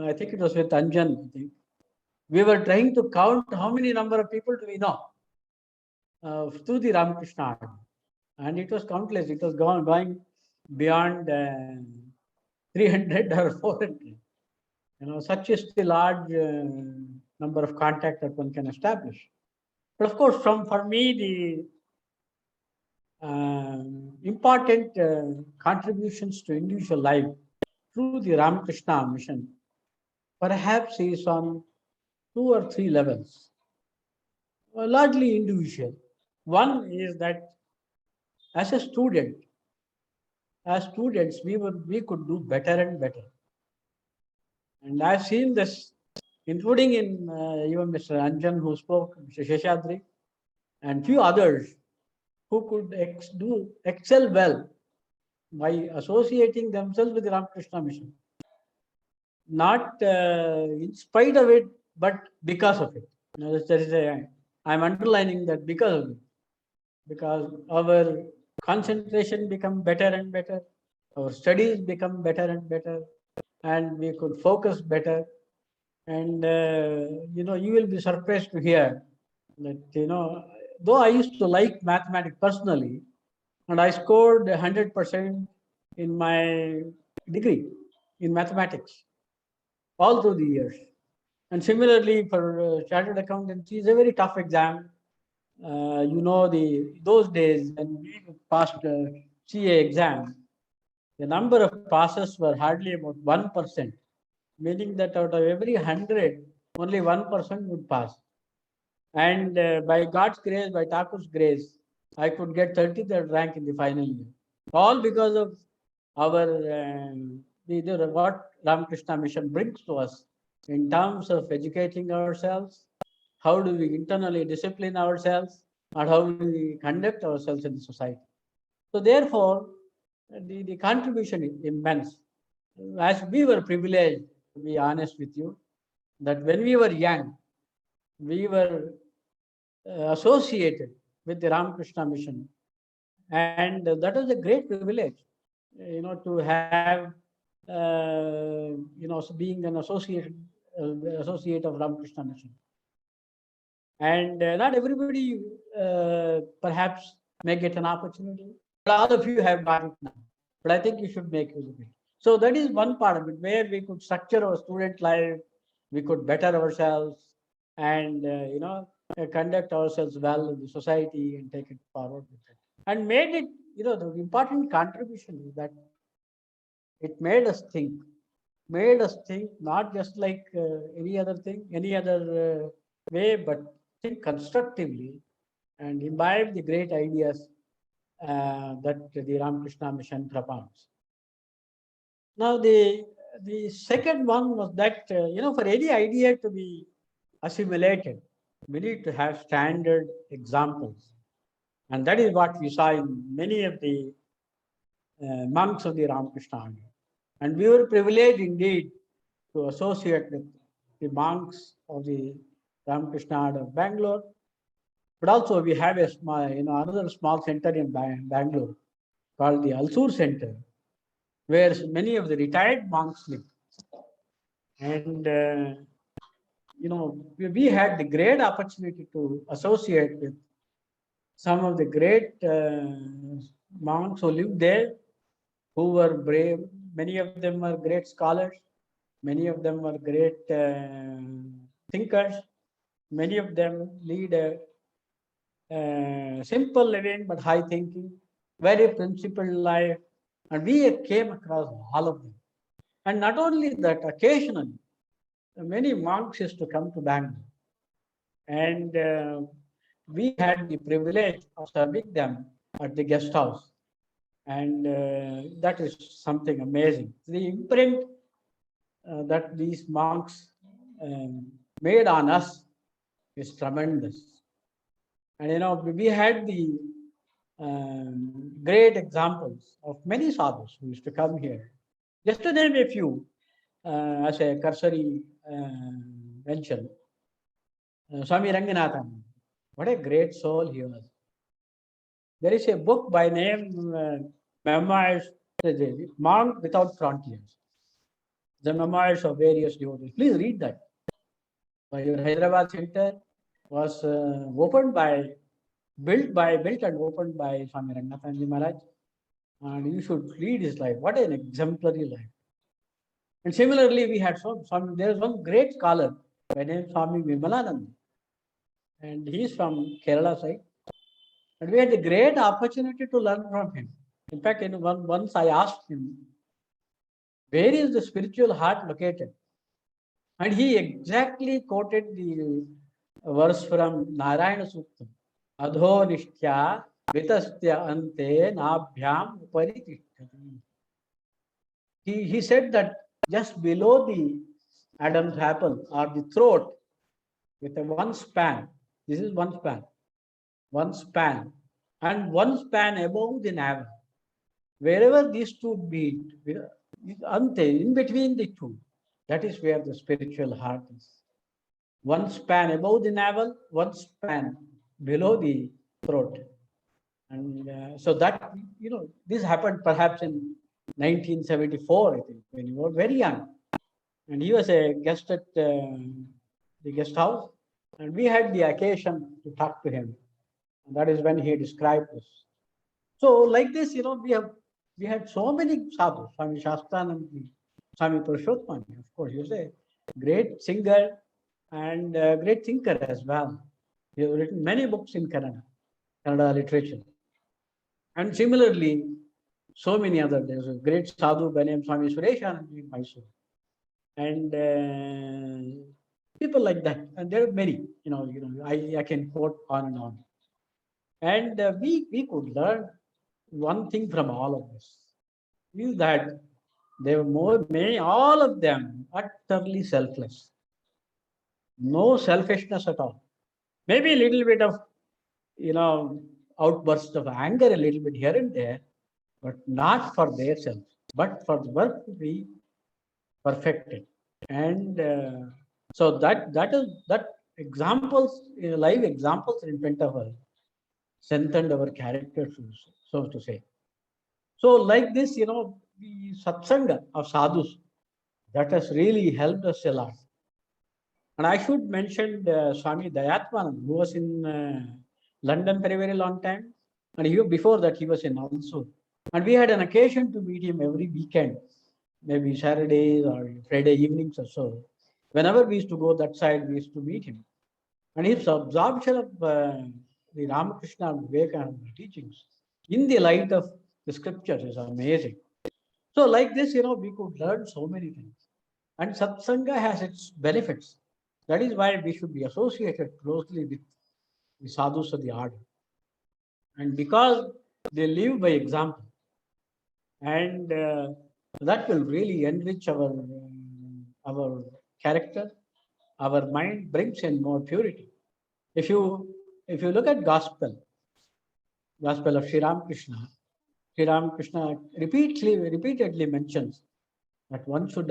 I think it was with Anjan, I think, we were trying to count how many number of people do we know through the Ramakrishna Army. And it was countless. It was going beyond 300 or 400. Such is the large number of contact that one can establish. But of course, for me, the important contributions to individual life through the Ramakrishna mission perhaps is on 2 or 3 levels, largely individual. One is that as a student, as students, we could do better and better. And I've seen this, including in even Mr. Anjan who spoke, Mr. Sheshadri, and few others who could excel well by associating themselves with the Ramakrishna mission. Not in spite of it, but because of it. I'm underlining that because of it. Because our concentration become better and better, our studies become better and better, and we could focus better. And you will be surprised to hear that though I used to like mathematics personally, and I scored 100% in my degree in mathematics all through the years. And similarly for chartered accountancy, it's a very tough exam. Those days when we passed CA exam, the number of passes were hardly about 1%, meaning that out of every 100, only 1% would pass. And by God's grace, by Thakur's grace, I could get 33rd rank in the final year. All because of our what Ramakrishna Mission brings to us in terms of educating ourselves, how do we internally discipline ourselves, and how do we conduct ourselves in the society. So therefore, the contribution is immense. As we were privileged, to be honest with you, that when we were young, we were associated with the Ramakrishna Mission. And that was a great privilege, to have, being an associate of Ramakrishna Mission. And not everybody perhaps may get an opportunity. But all of you have got it now. But I think you should make use of it. So that is one part of it, where we could structure our student life, we could better ourselves, and conduct ourselves well in the society and take it forward with it. And made it, the important contribution is that it made us think not just like any other thing, any other way, but think constructively and imbibe the great ideas that the Ramakrishna Mission propounds. Now, the second one was that, for any idea to be assimilated, we need to have standard examples. And that is what we saw in many of the monks of the Ramakrishna Army. And we were privileged indeed to associate with the monks of the Ramakrishna Army of Bangalore. But also we have a small, another small center in Bangalore called the Alsur Center, where many of the retired monks live. And, we had the great opportunity to associate with some of the great monks who lived there, who were brave. Many of them were great scholars. Many of them were great thinkers. Many of them lead a simple living but high thinking, very principled life. And we came across all of them. And not only that, occasionally, many monks used to come to Bangalore. And we had the privilege of serving them at the guest house. And that is something amazing. The imprint that these monks made on us is tremendous. And we had the great examples of many sadhus who used to come here. Just to name a few, as a cursory mention, Swami Ranganathan, what a great soul he was. There is a book by name Memoirs, Monk Without Frontiers, the memoirs of various devotees. Please read that. Your Hyderabad Center was built and opened by Swami Ranganathan Ji Maharaj. And you should read his life. What an exemplary life. And similarly, we had there is one great scholar by name Swami Vimalanand. And he is from Kerala side. And we had a great opportunity to learn from him. In fact, once I asked him, where is the spiritual heart located? And he exactly quoted the verse from Narayana Suktam. Adho nishtya vitastya ante nabhyam uparitishthati. He said that just below the Adam's apple or the throat, with a one span, this is one span, and one span above the navel. Wherever these two meet, ante, in between the two, that is where the spiritual heart is. One span above the navel, one span below the throat. And so that, this happened perhaps in 1974, I think, when he was very young. And he was a guest at the guest house. And we had the occasion to talk to him. And that is when he described this. So like this, we had so many sadhus, Swami Shastanand, Swami Purushottam, of course, he was a great singer and a great thinker as well. He has written many books in Kannada literature. And similarly, so many others. There's a great sadhu by name Swami Sureshanand in Mysore. And people like that. And there are many, I can quote on and on. And we could learn one thing from all of this, is that they were all of them utterly selfless. No selfishness at all. Maybe a little bit of, outburst of anger a little bit here and there, but not for themselves, but for the work to be perfected. And so that examples, live examples in front of us, strengthened our character, so to say. So like this, the satsanga of sadhus, that has really helped us a lot. And I should mention Swami Dayatmanand, who was in London for a very long time. And before that, he was in Mysore. And we had an occasion to meet him every weekend, maybe Saturdays or Friday evenings or so. Whenever we used to go that side, we used to meet him. And his absorption of the Ramakrishna and Vivekananda teachings in the light of the scriptures is amazing. So like this, we could learn so many things. And satsanga has its benefits. That is why we should be associated closely with the sadhus of the order. And because they live by example. And that will really enrich our character, our mind, brings in more purity. If you look at gospel of Sri Ramakrishna repeatedly mentions that one should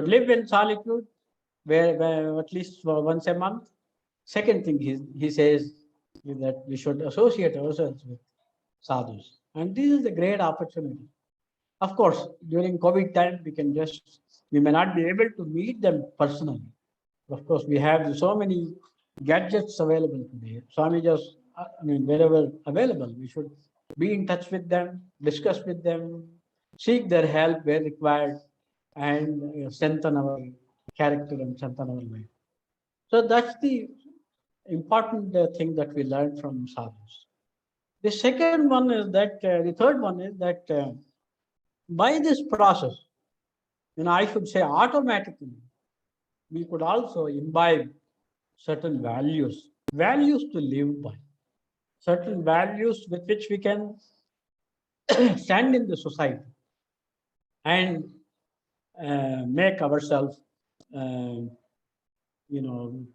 live in solitude, where at least once a month. Second thing he says is that we should associate ourselves with sadhus. And this is a great opportunity. Of course, during COVID time, we may not be able to meet them personally. Of course, we have so many gadgets available today. Swami just, wherever available, we should be in touch with them, discuss with them, seek their help where required, and strengthen our character and strengthen our life. So that's the important thing that we learned from sadhus. The second one is that, the third one is that by this process, I should say automatically, we could also imbibe certain values to live by, certain values with which we can stand in the society and make ourselves,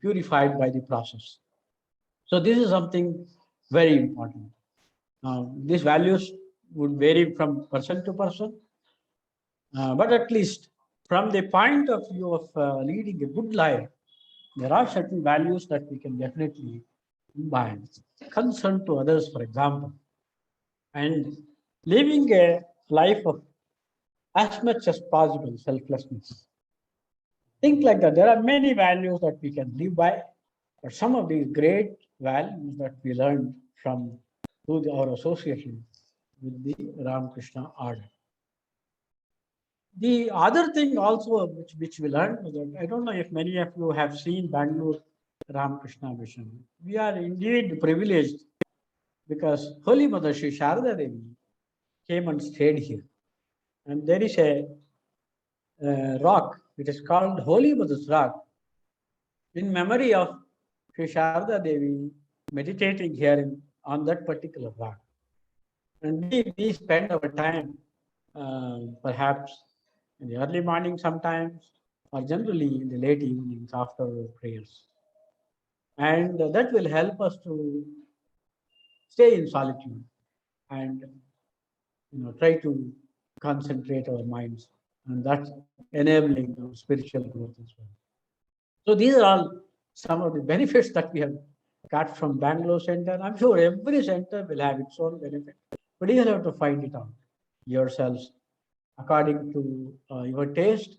purified by the process. So this is something very important. Now, these values would vary from person to person, but at least from the point of view of leading a good life, there are certain values that we can definitely imbibe. Concern to others, for example, and living a life of as much as possible selflessness. Think like that. There are many values that we can live by, but some of these great values that we learned from through our association with the Ramakrishna order. The other thing also which we learned was that I don't know if many of you have seen Bangalore Ramakrishna Mission. We are indeed privileged because Holy Mother Sri Sharada Devi came and stayed here. And there is a rock, it is called Holy Mother's Rock, in memory of Sri Sharada Devi meditating here on that particular rock. And we spend our time perhaps in the early morning sometimes, or generally in the late evenings after prayers. And that will help us to stay in solitude and try to concentrate our minds, and that's enabling our spiritual growth as well. So these are all some of the benefits that we have got from Bangalore Center. I'm sure every center will have its own benefit, but you have to find it out yourselves according to your taste,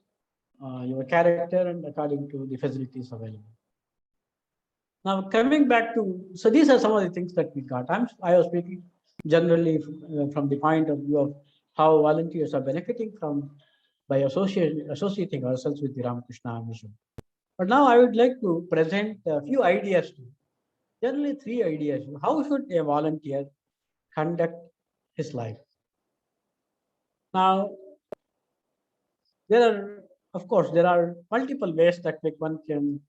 your character, and according to the facilities available. Now, coming back to, so these are some of the things that we got. I was speaking generally from the point of view of how volunteers are benefiting from by associating ourselves with the Ramakrishna Mission. But now I would like to present a few ideas to you. Generally, 3 ideas. How should a volunteer conduct his life? Now, of course, there are multiple ways that one can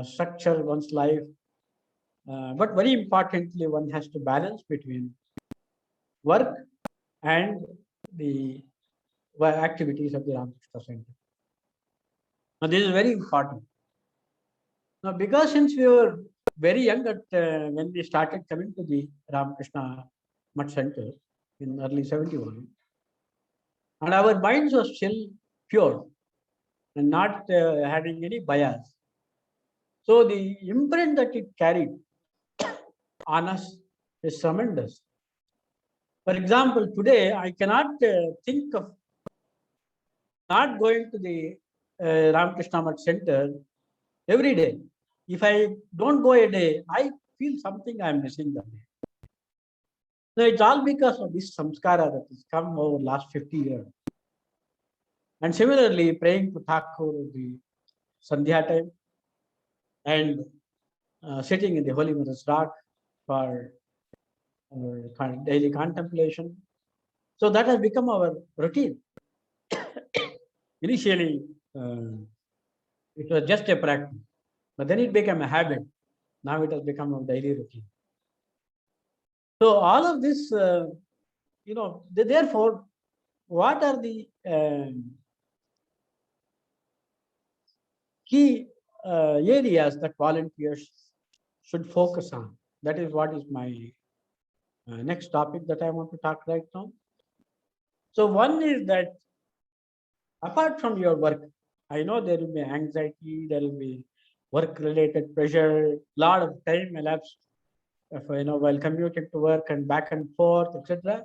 structure one's life. But very importantly, one has to balance between work and the activities of the Ramakrishna Center. Now, this is very important. Now, because since we were very young when we started coming to the Ramakrishna Mutt Center in early 71, and our minds were still pure and not having any bias. So the imprint that it carried on us is tremendous. For example, today I cannot think of not going to the Ramakrishna Mutt Center every day. If I don't go a day, I feel something I am missing that day. So it's all because of this samskara that has come over the last 50 years. And similarly, praying to Thakur the Sandhya time and sitting in the Holy Mother's Rock for daily contemplation. So that has become our routine. Initially, it was just a practice, but then it became a habit. Now it has become a daily routine. So all of this, therefore, what are the key areas that volunteers should focus on? That is what is my next topic that I want to talk right now. So one is that apart from your work, I know there will be anxiety, there will be work-related pressure, lot of time elapsed, while commuting to work and back and forth, etc.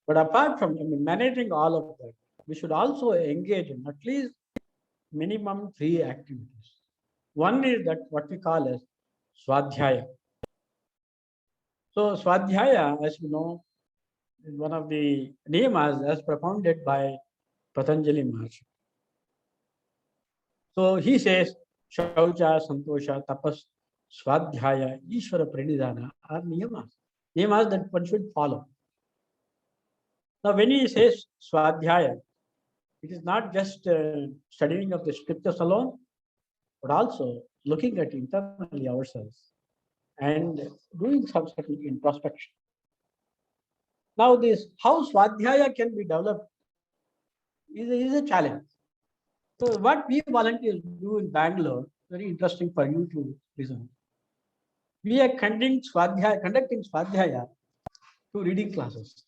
But apart from managing all of that, we should also engage in at least minimum 3 activities. One is that what we call as Swadhyaya. So Swadhyaya, as you know, is one of the niyamas as propounded by Patanjali Maharshi. So he says, Shaucha, Santosha, Tapas, Swadhyaya, Ishvara Pranidhana are niyamas. Niyamas that one should follow. Now when he says Swadhyaya, it is not just studying of the scriptures alone, but also looking at internally ourselves and doing some certain introspection. Now this, how Swadhyaya can be developed is a challenge. So what we volunteers do in Bangalore, very interesting for you to listen. We are conducting Swadhyaya to reading classes.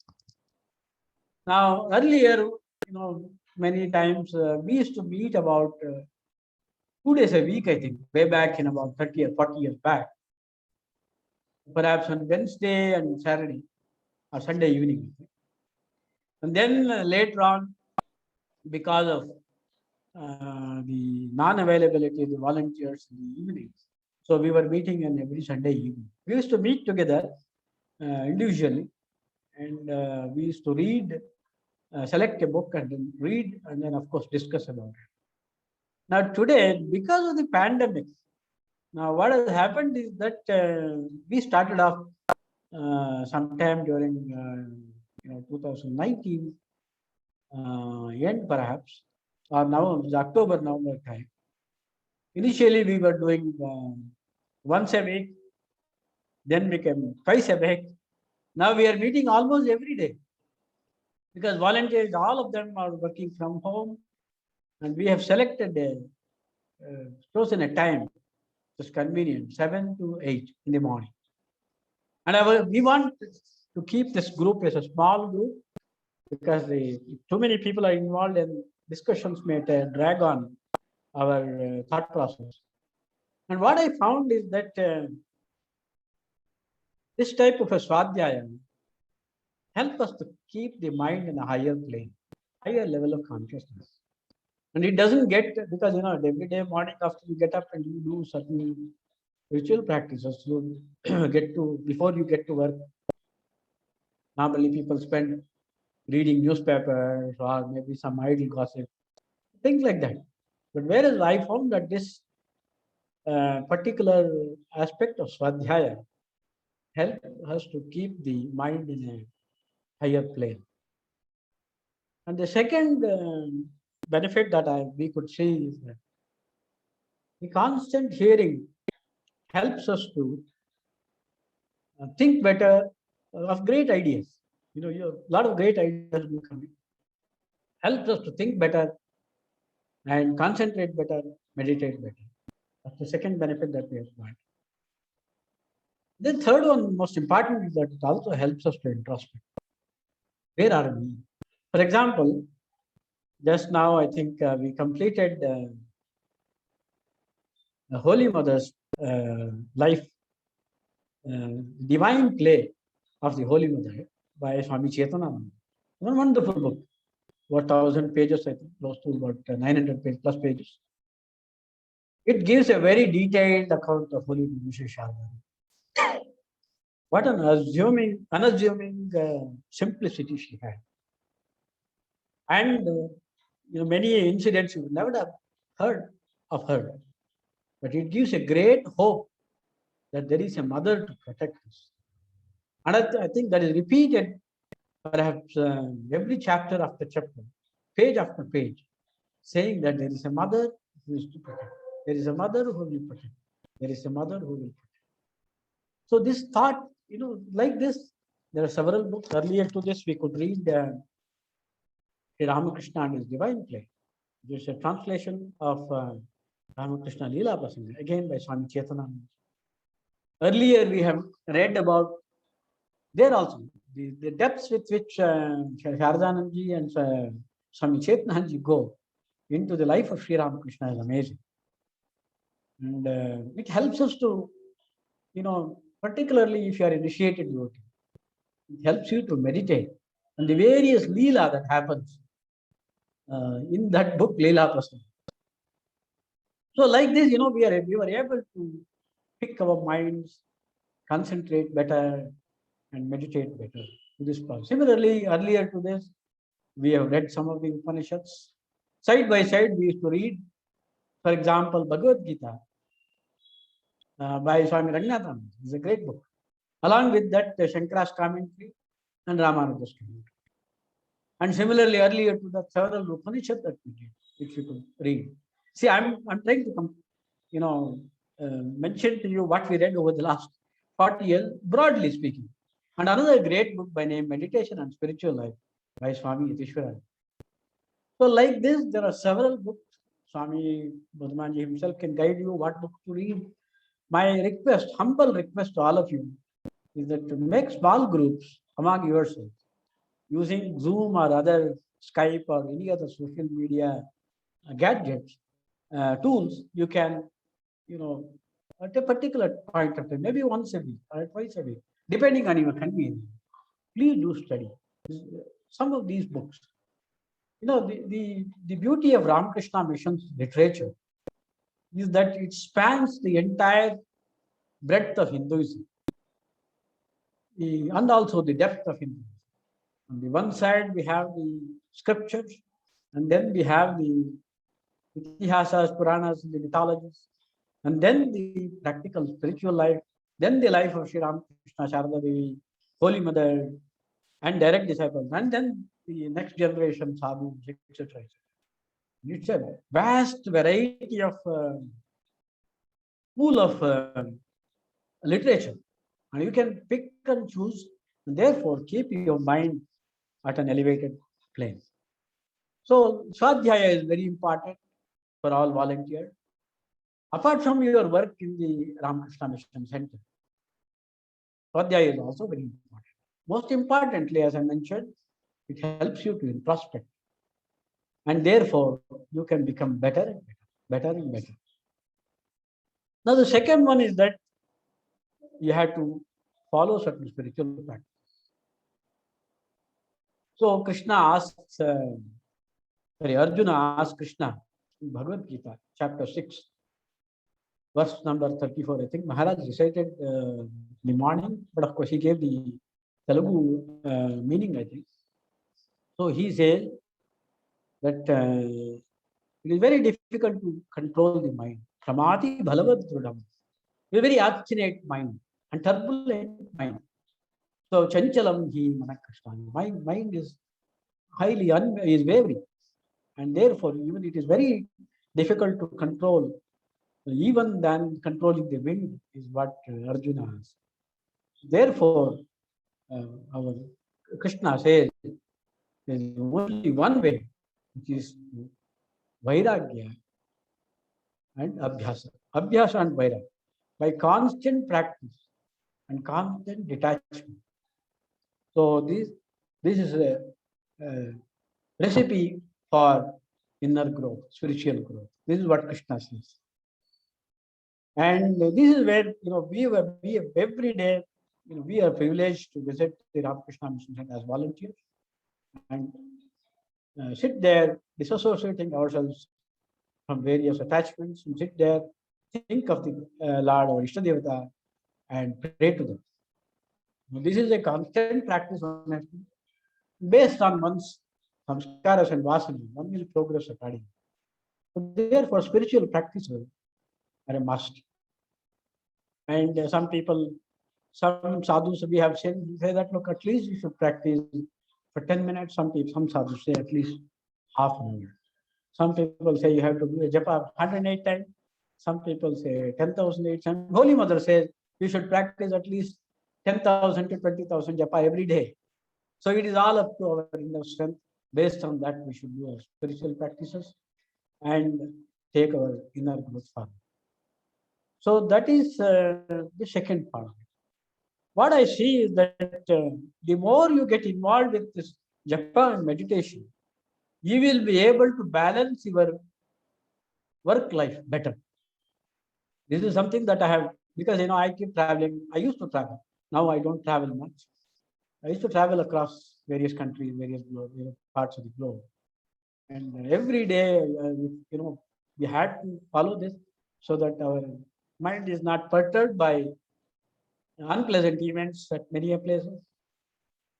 Now earlier, many times we used to meet about 2 days a week, I think, way back in about 30 or 40 years back. Perhaps on Wednesday and Saturday or Sunday evening. And then later on, because of the non-availability of the volunteers in the evenings, so we were meeting on every Sunday evening. We used to meet together individually, and we used to read, select a book and then read, and then of course discuss about it. Now today, because of the pandemic, now what has happened is that we started off sometime during 2019 end perhaps, or now it's October, November time. Initially we were doing once a week, then became twice a week. Now we are meeting almost every day because volunteers, all of them are working from home, and we have selected chosen a time that's convenient, 7 to 8 in the morning. And we want to keep this group as a small group because too many people are involved and discussions may drag on our thought process. And what I found is that this type of a Swadhyaya help us to keep the mind in a higher plane, higher level of consciousness. And it doesn't get, because every day morning after you get up and you do certain ritual practices, you before you get to work, normally people spend reading newspapers or maybe some idle gossip, things like that. But whereas I found that this particular aspect of Swadhyaya help us to keep the mind in a higher plane. And the second benefit that we could see is that the constant hearing helps us to think better of great ideas. A lot of great ideas will come in. Helps us to think better and concentrate better, meditate better. That's the second benefit that we have got. The third one, most important, is that it also helps us to introspect. Where are we? For example, just now I think we completed the Holy Mother's life, divine play of the Holy Mother by Swami Chetananda. One wonderful book, about 1,000 pages, I think, close to about 900 plus pages. It gives a very detailed account of Holy Mother Sharda. What an unassuming simplicity she had. And many incidents you would never have heard of her. But it gives a great hope that there is a mother to protect us. And I think that is repeated perhaps every chapter after chapter, page after page, saying that there is a mother who is to protect. There is a mother who will protect. There is a mother who will protect. So this thought, like this, there are several books. Earlier to this, we could read Sri Ramakrishna and his divine play. There's a translation of Ramakrishna Leela Prasanga, again by Swami Chetananda. Earlier, we have read about there also the depths with which Sharadanandji and Swami Chetanandaji go into the life of Sri Ramakrishna is amazing. And it helps us to, particularly if you are initiated devotee, it helps you to meditate on the various Leela that happens in that book, Leela Prasanga. So like this, we were able to pick our minds, concentrate better, and meditate better to this process. Similarly, earlier to this, we have read some of the Upanishads. Side by side, we used to read, for example, Bhagavad Gita by Swami Raghunathan. It's a great book. Along with that, Shankara's commentary and Ramanuja's commentary. And similarly, earlier to that, several Upanishads that we did, which we could read. See, I'm trying to mention to you what we read over the last 40 years, broadly speaking. And another great book by name Meditation and Spiritual Life by Swami Yatishwara. So like this, there are several books. Swami Bodhmanji himself can guide you what book to read. My request, humble request to all of you, is that to make small groups among yourselves using Zoom or other Skype or any other social media gadgets, tools. You can, at a particular point of time, maybe once a week or twice a week, depending on your convenience, please do study some of these books. The beauty of Ramakrishna Mission's literature is that it spans the entire breadth of Hinduism and also the depth of Hinduism. On the one side, we have the scriptures, and then we have the Itihasas, Puranas, the mythologies, and then the practical spiritual life, then the life of Sri Ramakrishna, Sharada Devi, Holy Mother, and direct disciples, and then the next generation sadhus, etc. It's a vast variety of pool of literature, and you can pick and choose, and therefore keep your mind at an elevated plane. So Swadhyaya is very important for all volunteers. Apart from your work in the Ramakrishna Mission Center, Swadhyaya is also very important. Most importantly, as I mentioned, it helps you to introspect. And therefore, you can become better and better, better and better. Now, the second one is that you have to follow certain spiritual practice. So Krishna asks, Arjuna asks Krishna in Bhagavad Gita, chapter 6, verse number 34. I think Maharaj recited the morning, but of course he gave the Telugu meaning, I think. So he says that it is very difficult to control the mind. Pramati bhalavad drudam. A very obstinate mind and turbulent mind. So chanchalam hi manakashtan. My mind is highly is wavering, and therefore even it is very difficult to control, even than controlling the wind, is what Arjuna has. Therefore, our Krishna says there is only one way, which is Vairagya and Abhyasa. Abhyasa and Vairagya. By constant practice and constant detachment. So this is a recipe for inner growth, spiritual growth. This is what Krishna says. And this is where we every day we are privileged to visit the Ramakrishna Mission Center as volunteers and sit there disassociating ourselves from various attachments and sit there, think of the Lord or Ishtadevata and pray to them. Now, this is a constant practice based on one's samskaras and vasana. One will progress accordingly. So therefore, spiritual practices are a must. And some sadhus we have seen say that, look, at least you should practice for 10 minutes. Some sadhus say at least half an hour. Some people say you have to do a japa 108 times. Some people say 10,008 times. Holy Mother says you should practice at least 10,000 to 20,000 japa every day. So it is all up to our inner strength. Based on that, we should do our spiritual practices and take our inner growth forward. So that is the second part of it. What I see is that the more you get involved with this japa and meditation, you will be able to balance your work life better. This is something that I have, because I keep traveling. I used to travel. Now I don't travel much. I used to travel across various countries, various parts of the globe. And every day, we had to follow this so that our mind is not perturbed by unpleasant events at many places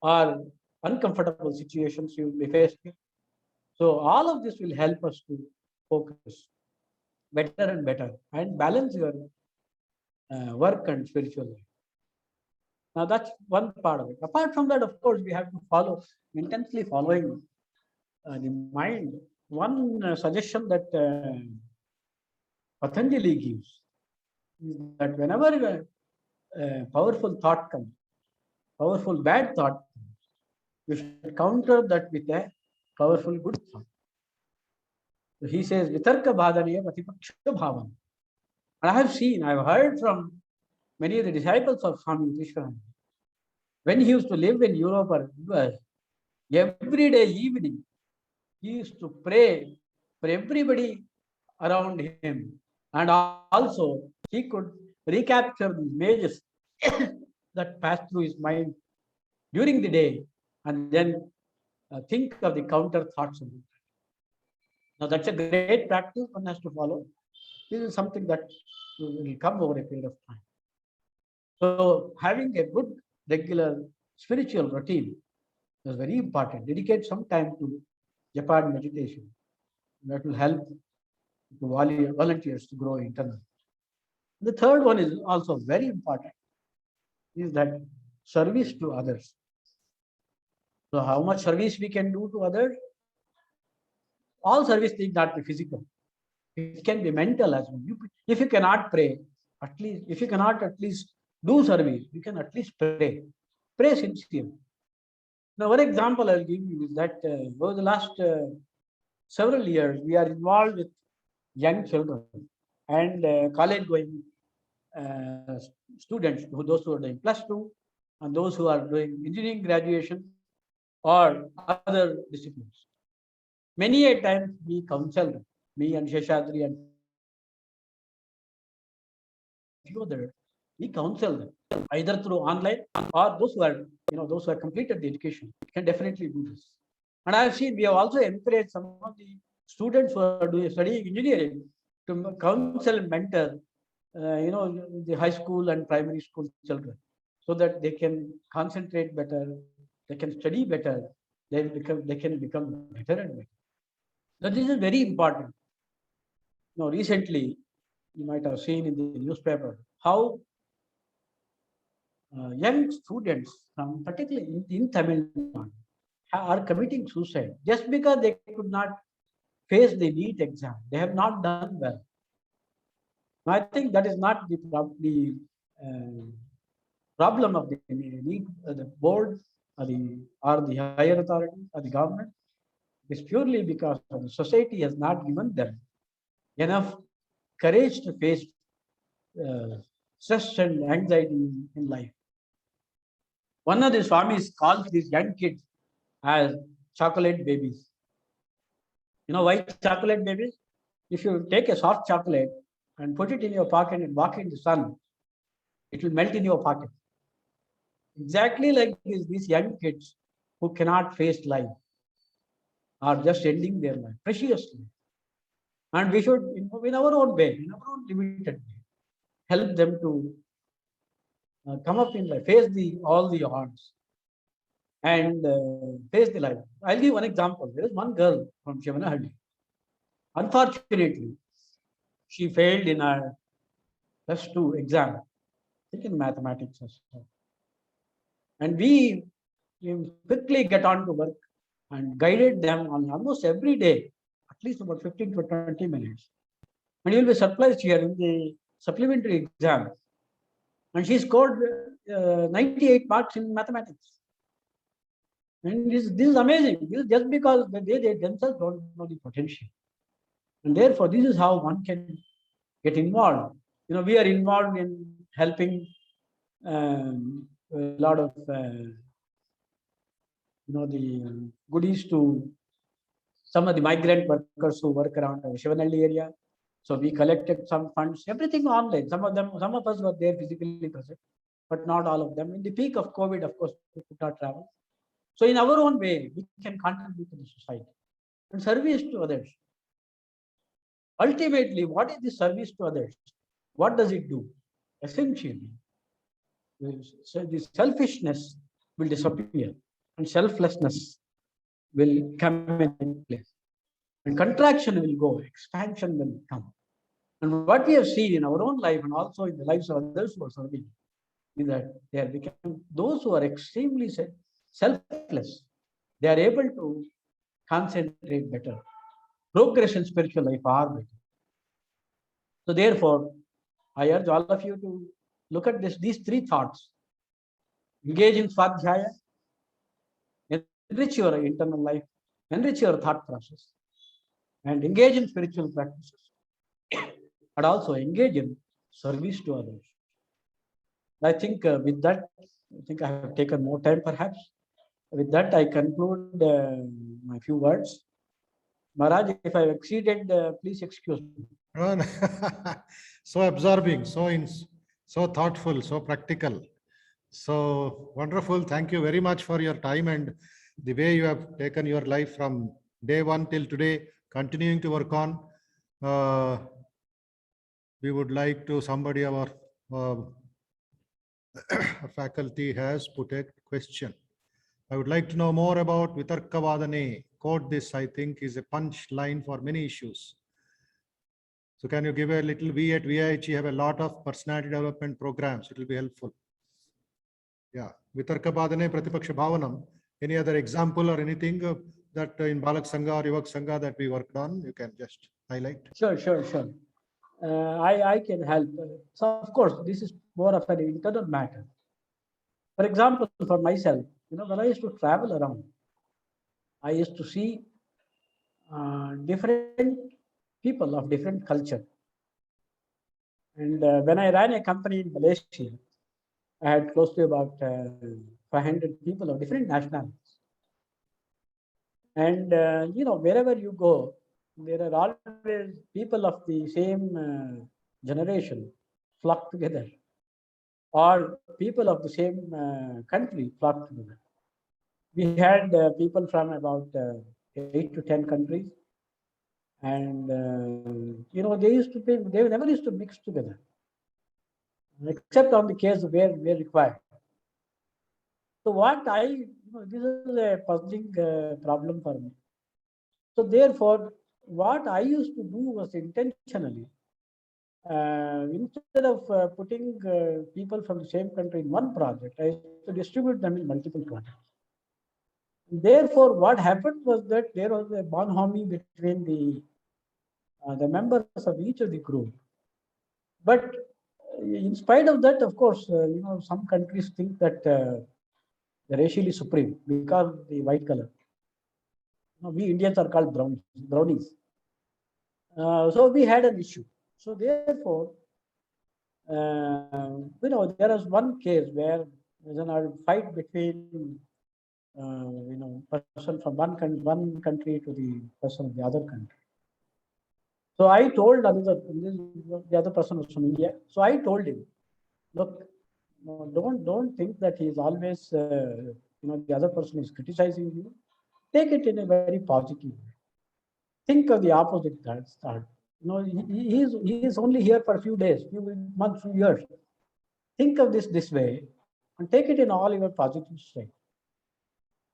or uncomfortable situations you will be faced with. So all of this will help us to focus better and better and balance your work and spiritual life. Now that's one part of it. Apart from that, of course, we have to follow, intensely following the mind. One suggestion that Patanjali gives is that whenever a powerful thought comes, powerful bad thought, you should counter that with a powerful good thought. So he says, Vitarka bhadaniya patipaksha bhavan. And I have seen, I have heard from many of the disciples of Swami Vishwanatha. When he used to live in Europe or US, every day evening, he used to pray for everybody around him. And also, he could recapture the images that passed through his mind during the day and then think of the counter thoughts of it. Now, that's a great practice one has to follow. This is something that will come over a period of time. So, having a good, regular spiritual routine is very important. Dedicate some time to japa and meditation. That will help the volunteers to grow internally. The third one is also very important, is that service to others. So how much service we can do to others? All service need not be physical. It can be mental as well. If you cannot pray, at least, if you cannot at least do service, you can at least pray. Pray sincerely. Now, one example I'll give you is that over the last several years, we are involved with young children and college-going students, those who are doing +2 and those who are doing engineering graduation or other disciplines. Many a times we counsel them, me and Sheshadri and few others, we counsel them either through online or those who are, those who have completed the education can definitely do this. And I have seen we have also encouraged some of the students who are studying engineering to counsel and mentor, the high school and primary school children, so that they can concentrate better, they can study better, they can become better and better. So this is very important. Now, recently, you might have seen in the newspaper how young students, from particularly in Tamil Nadu, are committing suicide just because they could not face the NEET exam. They have not done well. I think that is not the problem of the NEET, the board or the higher authority or the government. It is purely because the society has not given them enough courage to face stress and anxiety in life. One of the Swamis calls these young kids as chocolate babies. You know why chocolate babies? If you take a soft chocolate and put it in your pocket and walk in the sun, it will melt in your pocket. Exactly like these young kids who cannot face life are just ending their life preciously. And we should, in our own way, in our own limited way, help them to come up in life, face all the odds and face the life. I'll give one example. There is one girl from Shivanahalli. Unfortunately, she failed in her +2 exam, in mathematics. And we quickly get on to work and guided them on almost every day, at least about 15 to 20 minutes. And you'll be surprised here in the supplementary exam. And she scored 98 marks in mathematics. And this is amazing. This is just because they themselves don't know the potential. And therefore, this is how one can get involved. We are involved in helping a lot of the goodies to some of the migrant workers who work around the Shivanahalli area. So we collected some funds, everything online. Some of us were there physically present, but not all of them. In the peak of COVID, of course, we could not travel. So in our own way, we can contribute to the society and service to others. Ultimately, what is the service to others? What does it do? Essentially, the selfishness will disappear and selflessness will come in place. And contraction will go, expansion will come. And what we have seen in our own life and also in the lives of others who are serving is that they are becoming those who are extremely selfless. They are able to concentrate better. Progress in spiritual life are better. So therefore, I urge all of you to look at these three thoughts. engage in Swadhyaya, enrich your internal life, enrich your thought process, and engage in spiritual practices, and also engage in service to others. I think with that, I think I have taken more time perhaps. With that, I conclude my few words. Maharaj, if I exceeded, please excuse me. No, no. So absorbing, so thoughtful, so practical. So wonderful. Thank you very much for your time and the way you have taken your life from day one till today, continuing to work on. We would like to, somebody, our faculty has put a question. I would like to know more about Vitarka Vadane. Quote this, I think, is a punch line for many issues. So can you give a little, we at VIH have a lot of personality development programs. It will be helpful. Yeah. Vitarka Vadane Pratipaksha Bhavanam. Any other example or anything that in Balak Sangha or Yuvak Sangha that we worked on, you can just highlight. Sure. I can help. So of course, this is more of an internal matter. For example, for myself, when I used to travel around, I used to see different people of different culture. And when I ran a company in Malaysia, I had close to about 500 people of different nationalities. And wherever you go, there are always people of the same generation flock together, or people of the same country flock together. We had people from about 8 to 10 countries, and they never used to mix together, except on the case where required. So what this is a puzzling problem for me. So therefore, what I used to do was intentionally, instead of putting people from the same country in one project, I used to distribute them in multiple projects. Therefore, what happened was that there was a bonhomie between the members of each of the group. But in spite of that, of course, some countries think that they're racially supreme because of the white color. We Indians are called brownies. So we had an issue. So therefore, there was one case where there's a fight between person from one country to the person of the other country. So I told the other person was from India. So I told him, look, don't think that he is always the other person is criticizing you. Take it in a very positive way. Think of the opposite start. He is only here for a few days, few months, few years. Think of this way and take it in all your positive state.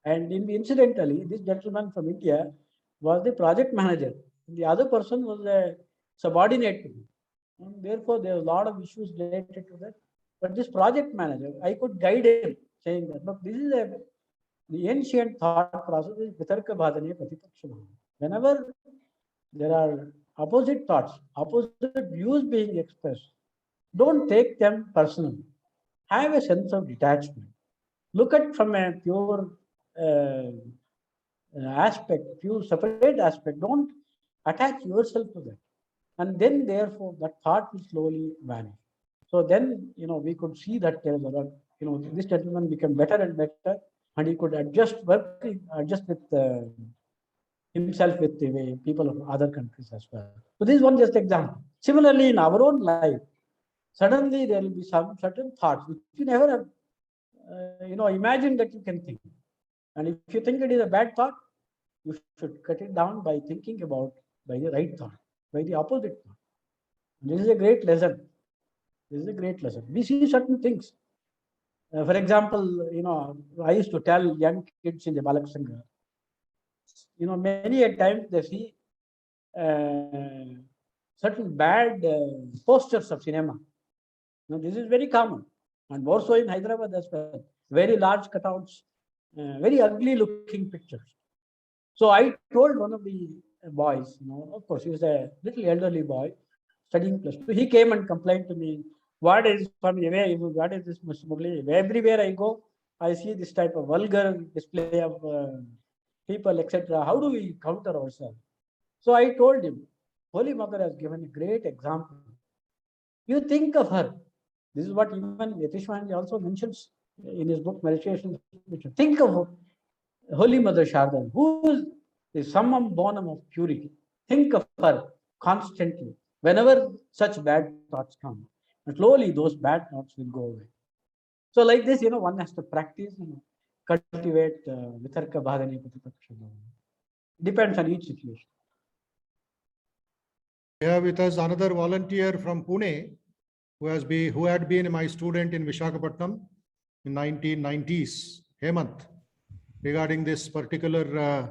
And incidentally, this gentleman from India was the project manager. The other person was a subordinate to me. And therefore, there was a lot of issues related to that. But this project manager, I could guide him, saying that, look, this is the ancient thought process is Vitarka Vadane Pratipaksha. Whenever there are opposite thoughts, opposite views being expressed, don't take them personally. Have a sense of detachment. Look at from a pure aspect, pure separate aspect. Don't attach yourself to that. And then therefore that thought will slowly vanish. So then, we could see that there is this gentleman became better and better, and he could adjust with himself with the way people of other countries as well. So this is one just example. Similarly, in our own life, suddenly there will be some certain thoughts which you never have, imagined that you can think. And if you think it is a bad thought, you should cut it down by thinking about by the right thought, by the opposite thought. And this is a great lesson. This is a great lesson. We see certain things. For example, I used to tell young kids in the Balak Sangha, many a times they see certain bad posters of cinema. This is very common, and more so in Hyderabad as well. Very large cutouts, very ugly looking pictures. So I told one of the boys, of course, he was a little elderly boy studying +2. He came and complained to me, what is this, Mr. Murli? Everywhere I go, I see this type of vulgar display of people, etc. How do we counter ourselves? So I told him, Holy Mother has given a great example. You think of her. This is what even Yatishwanji also mentions in his book Meditations. Think of Holy Mother Sharda, who is the summum bonum of purity. Think of her constantly. Whenever such bad thoughts come, and slowly those bad thoughts will go away. So like this, one has to practice, cultivate vitarka bhadane pratipaksha. Depends on each situation. We have with us another volunteer from Pune who had been my student in Visakhapatnam in 1990s, Hemant, regarding this particular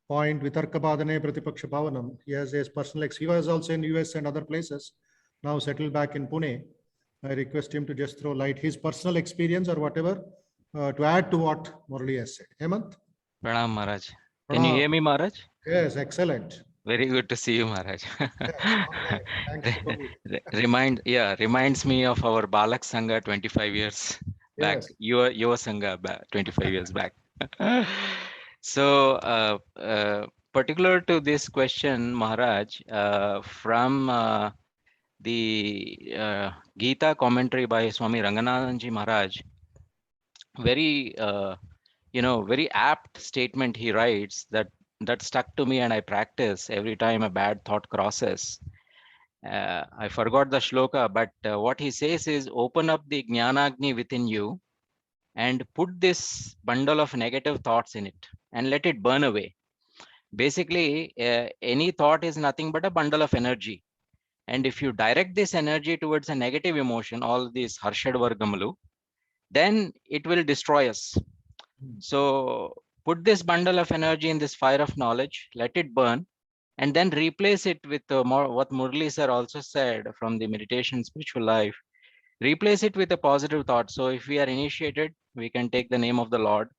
point, Vitarka Bhadane Pratipaksha Bhavanam. He has his personal he was also in US and other places, now settled back in Pune. I request him to just throw light, his personal experience or whatever, to add to what Murali has said. Hemant? Pranam Maharaj. Can you hear me, Maharaj? Yes, excellent. Very good to see you, Maharaj. Thanks. Reminds me of our Balak Sangha 25 years back. Yes. Your Sangha 25 years back. So, particular to this question, Maharaj, from the Gita commentary by Swami Ranganathanji Maharaj, very very apt statement he writes that stuck to me and I practice every time a bad thought crosses. I forgot the shloka, but what he says is, open up the Jnanagni within you and put this bundle of negative thoughts in it and let it burn away. Basically, any thought is nothing but a bundle of energy. And if you direct this energy towards a negative emotion, all these Harshad Vargamalu, then it will destroy us. So put this bundle of energy in this fire of knowledge, let it burn, and then replace it with what Murli sir also said from the meditation spiritual life. Replace it with a positive thought. So if we are initiated, we can take the name of the Lord,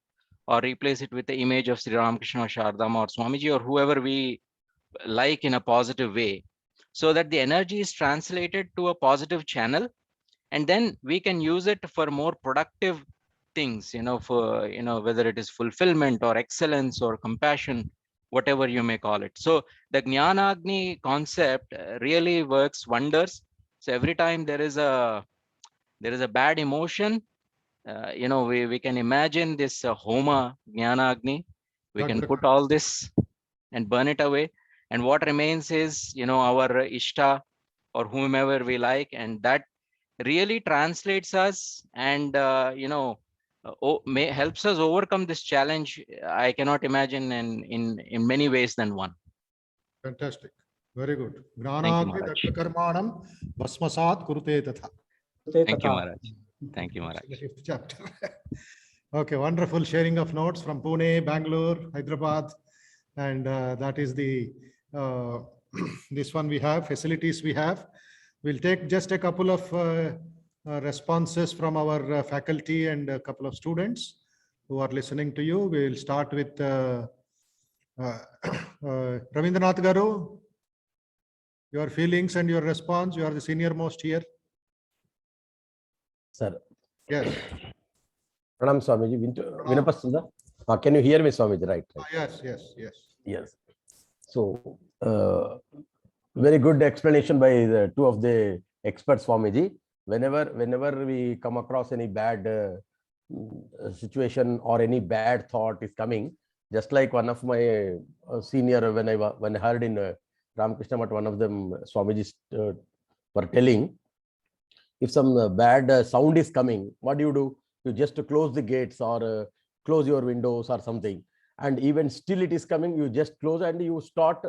or replace it with the image of Sri Ramakrishna or Shardama or Swamiji or whoever we like in a positive way, so that the energy is translated to a positive channel, and then we can use it for more productive things, for whether it is fulfillment or excellence or compassion, whatever you may call it. So the Jnanagni concept really works wonders. So every time there is a bad emotion, we can imagine this Homa Jnanagni. We can put all this and burn it away, and what remains is our Ishta or whomever we like, and that really translates us and helps us overcome this challenge. I cannot imagine in many ways than one. Fantastic. Very good. Thank you, Maharaj. Karmanam Bhasmasat Kurute Tatha. Thank you, Maharaj. Thank you, Maharaj. The 5th chapter. Okay, wonderful sharing of notes from Pune, Bangalore, Hyderabad, and that is the this one we have, facilities we have. We'll take just a couple of responses from our faculty and a couple of students who are listening to you. We'll start with Ravindranath Garu. Your feelings and your response. You are the senior most here. Sir. Yes. Pranam Swamiji. Vinapasunda. Can you hear me, Swamiji? Right. Yes. So, very good explanation by the two of the experts, Swamiji. Whenever we come across any bad situation or any bad thought is coming, just like one of my senior, when I heard in Ramakrishna Math, one of them Swamiji were telling, if some bad sound is coming, what do? You just close the gates or close your windows or something. And even still it is coming, you just close and you start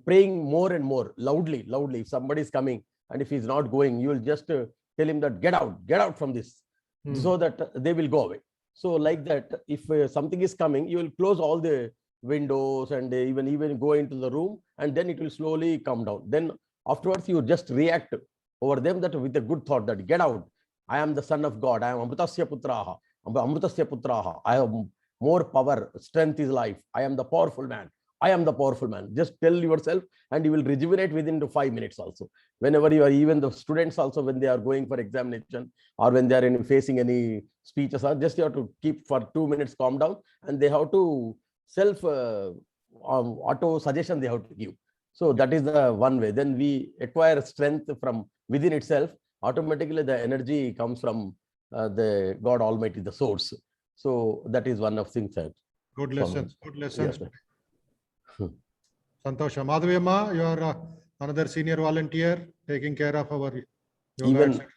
praying more and more loudly. If somebody is coming and if he's not going, you will just tell him that get out from this, so that they will go away. So like that, if something is coming, you will close all the windows and even go into the room, and then it will slowly come down. Then afterwards you just react over them that with a good thought that get out. I am the son of God. I am Amrutasya Putraha. I have more power. Strength is life. I am the powerful man. I am the powerful man. Just tell yourself and you will rejuvenate within the 5 minutes also. Whenever you are, even the students also, when they are going for examination or when they are facing any speeches, or just you have to keep for 2 minutes, calm down, and they have to self auto suggestion they have to give. So that is the one way. Then we acquire strength from within itself. Automatically the energy comes from the God Almighty, the source. So that is one of things that. Good lessons. Good lessons. Yes. Santosha. Madhaviyamma, you are another senior volunteer taking care of our yoga, Even, etc.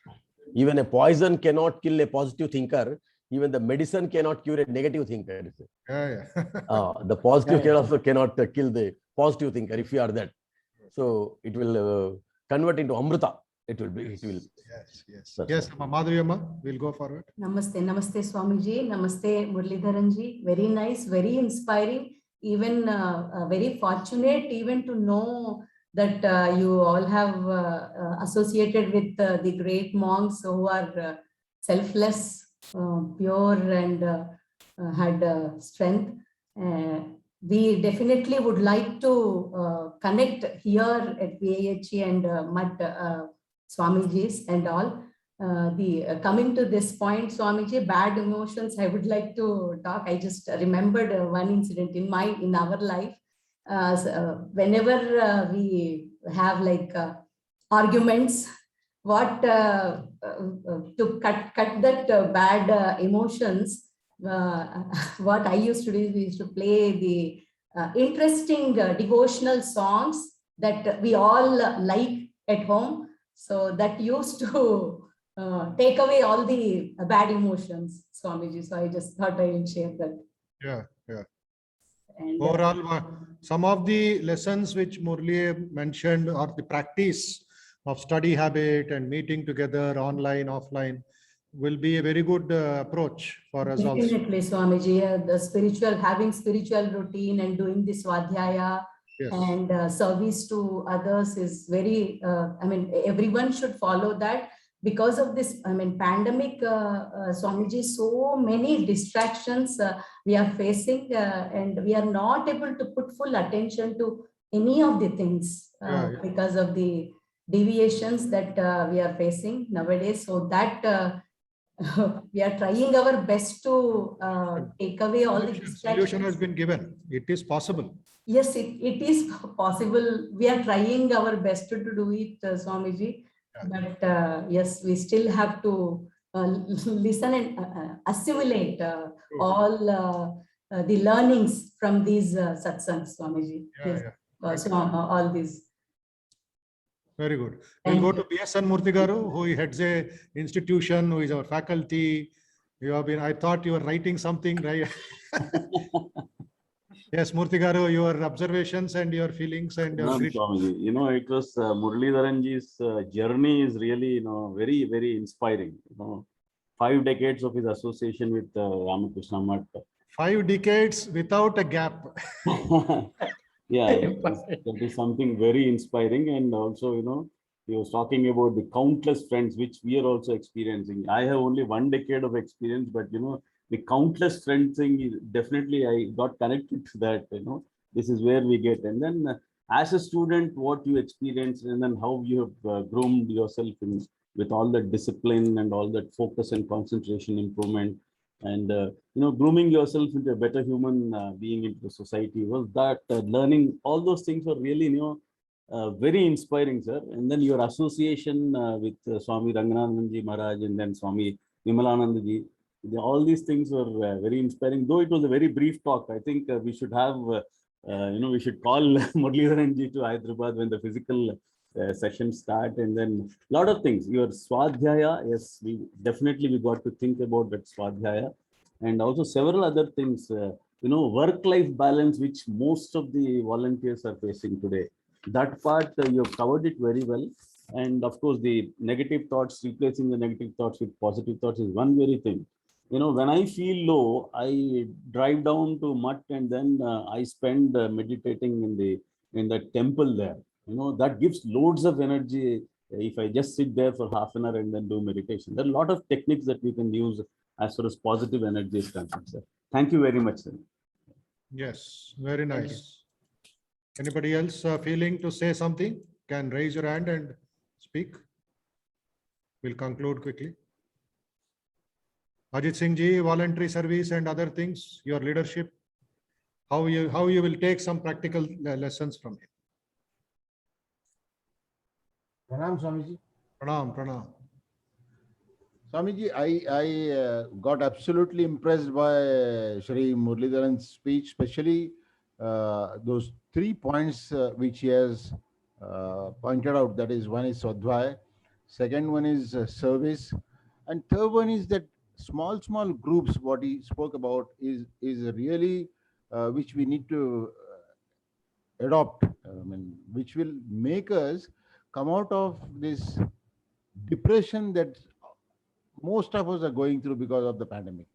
even a poison cannot kill a positive thinker. Even the medicine cannot cure a negative thinker. Yeah, The positive can also cannot kill the positive thinker if you are that. So it will convert into Amrita. It will be. It will. Yes. That's Yes, Madhaviyamma, we'll go forward. Namaste, Namaste Swamiji, Namaste Muralidharanji. Very nice, very inspiring. Even very fortunate even to know that you all have associated with the great monks who are selfless, pure, and had strength. We definitely would like to connect here at VIHE and Mat Swamiji's and all. Coming to this point, Swamiji, bad emotions, I would like to talk. I just remembered one incident in our life. Whenever we have like arguments, what to cut that bad emotions, what I used to do is we used to play the interesting devotional songs that we all like at home. So that used to take away all the bad emotions, Swamiji. So I just thought I will share that. Yeah. And Overall, some of the lessons which Murli mentioned are the practice of study habit and meeting together online, offline will be a very good approach for us also. definitely, Swamiji, having spiritual routine and doing this Swadhyaya Yes. and service to others is very, everyone should follow that. Because of this, pandemic, Swamiji, so many distractions we are facing and we are not able to put full attention to any of the things because of the deviations that we are facing nowadays. So that we are trying our best to take away all the distractions. Solution has been given. It is possible. Yes, it is possible. We are trying our best to do it, Swamiji. But yes, we still have to listen and assimilate all the learnings from these satsangs, Swamiji. So all these. Very good. We'll go to BSN Murthy Garu, who heads a institution, who is our faculty. You have been, I thought you were writing something, right? Yes, Murthy Garu, your observations and your feelings and your Swamiji, it was Muralidharanji's journey is really, very, very inspiring. 5 decades of his association with Ramakrishna Math. 5 decades without a gap. Yeah, that is something very inspiring. And also, he was talking about the countless friends which we are also experiencing. I have only 1 decade of experience, but the countless friends thing, definitely I got connected to that. This is where we get. And then as a student, what you experience and then how you have groomed yourself with all that discipline and all that focus and concentration improvement. And grooming yourself into a better human being into the society, was that learning all those things were really very inspiring, sir. And then your association with Swami Ranganathanji Maharaj and then Swami Vimalanandaji, all these things were very inspiring. Though it was a very brief talk, I think we should have we should call Muralidharanji to Hyderabad when the physical sessions start. And then a lot of things, your Swadhyaya, yes, we got to think about that Swadhyaya, and also several other things, work-life balance, which most of the volunteers are facing today. That part, you have covered it very well. And of course, the negative thoughts, replacing the negative thoughts with positive thoughts is one very thing. When I feel low, I drive down to Mutt and then I spend meditating in the temple there. That gives loads of energy if I just sit there for half an hour and then do meditation. There are a lot of techniques that we can use as far as positive energy is concerned, sir. Thank you very much, sir. Yes, very nice. Anybody else feeling to say something can raise your hand and speak. We'll conclude quickly. Ajit Singh ji, voluntary service and other things, your leadership, how you will take some practical lessons from him. Pranam Swamiji. Pranam. Swamiji, I got absolutely impressed by Shri Muralidharan's speech, especially those 3 points which he has pointed out. That is, one is Swadhyay, second one is service, and third one is that small groups. What he spoke about is really which we need to adopt. I mean, which will make us come out of this depression that most of us are going through because of the pandemic.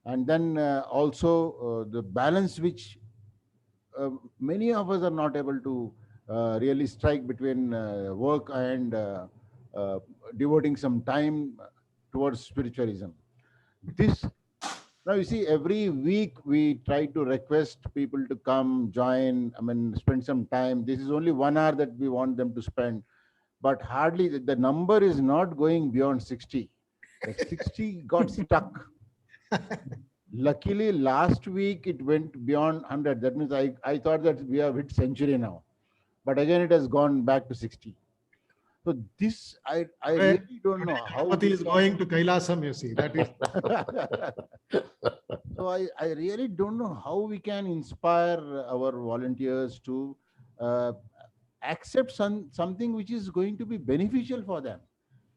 And then also the balance which many of us are not able to really strike between work and devoting some time towards spiritualism. This, now you see, every week we try to request people to come, join, I mean, spend some time. This is only 1 hour that we want them to spend, but hardly the number is not going beyond 60. The 60 got stuck. Luckily, last week it went beyond 100. That means I thought that we have hit century now, but again it has gone back to 60. So this I really don't know how. Ganapati is going to Kailasam, you see. That is. So I really don't know how we can inspire our volunteers to accept something which is going to be beneficial for them.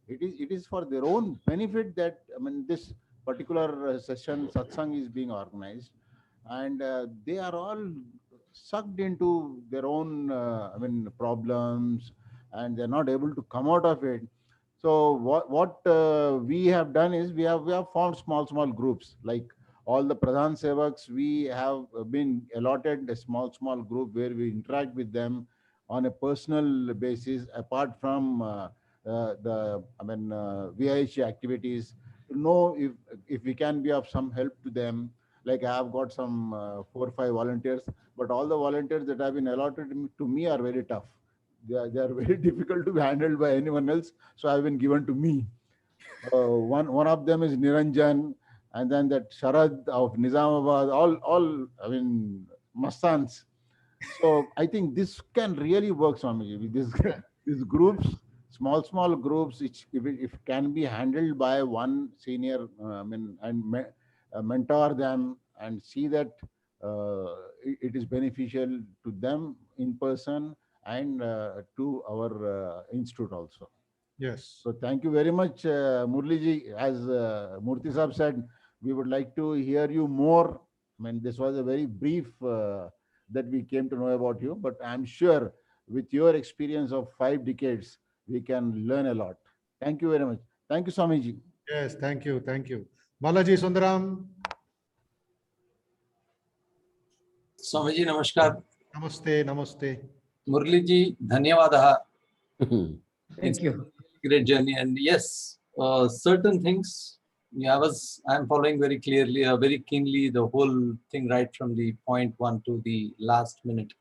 It is for their own benefit that, I mean, this particular session, satsang, is being organized, and they are all sucked into their own, I mean, problems, and they're not able to come out of it. So what we have done is we have formed small groups. Like all the Pradhan Sevaks, we have been allotted a small group where we interact with them on a personal basis, apart from the VIH activities, to know if we can be of some help to them. Like I have got some 4 or 5 volunteers, but all the volunteers that have been allotted to me are very tough. They are very difficult to be handled by anyone else, so have been given to me. One of them is Niranjan, and then that Sharad of Nizamabad, all I mean, Mastans. So I think this can really work, Swamiji, with these groups, small groups, which if it can be handled by one senior, mentor them and see that it is beneficial to them in person and to our institute also. Yes. So thank you very much, Murliji. As Murthy Sahab said, we would like to hear you more. I mean, this was a very brief that we came to know about you, but I'm sure with your experience of 5 decades, we can learn a lot. Thank you very much. Thank you, Swamiji. Yes, thank you. Balaji Sundaram. Swamiji, namaskar. Namaste. Murli ji, dhanyawadaha. Thank you. Great journey. And yes, certain things, I'm following very clearly, very keenly the whole thing right from the point 1 to the last minute.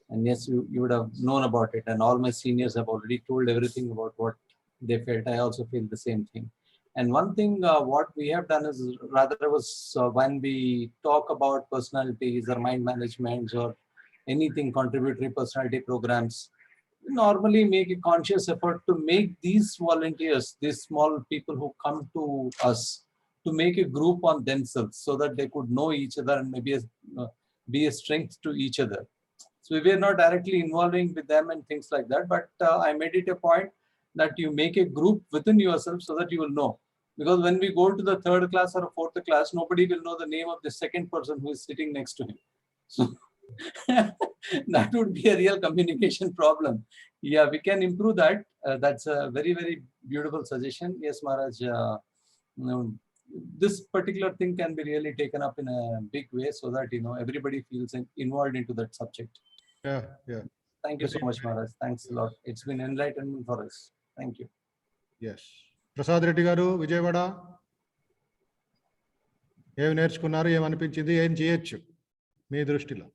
And yes, you would have known about it. And all my seniors have already told everything about what they felt. I also feel the same thing. And one thing, what we have done is when we talk about personalities or mind management or anything contributory personality programs, we normally make a conscious effort to make these volunteers, these small people who come to us, to make a group on themselves so that they could know each other and maybe be a strength to each other. So we are not directly involving with them and things like that, but I made it a point that you make a group within yourself so that you will know. Because when we go to the 3rd class or 4th class, nobody will know the name of the second person who is sitting next to him. So that would be a real communication problem. Yeah, we can improve that. That's a very, very beautiful suggestion. Yes, Maharaj. This particular thing can be really taken up in a big way so that, everybody feels involved into that subject. Yeah. Thank you so much, Maharaj. Thanks a lot. It's been enlightenment for us. Thank you. Yes. Prasad Reddy garu, Vijayawada. ఏమి నేర్చుకున్నారు, ఏమనిపించింది, ఏం చేయొచ్చు మీ దృష్టిలో?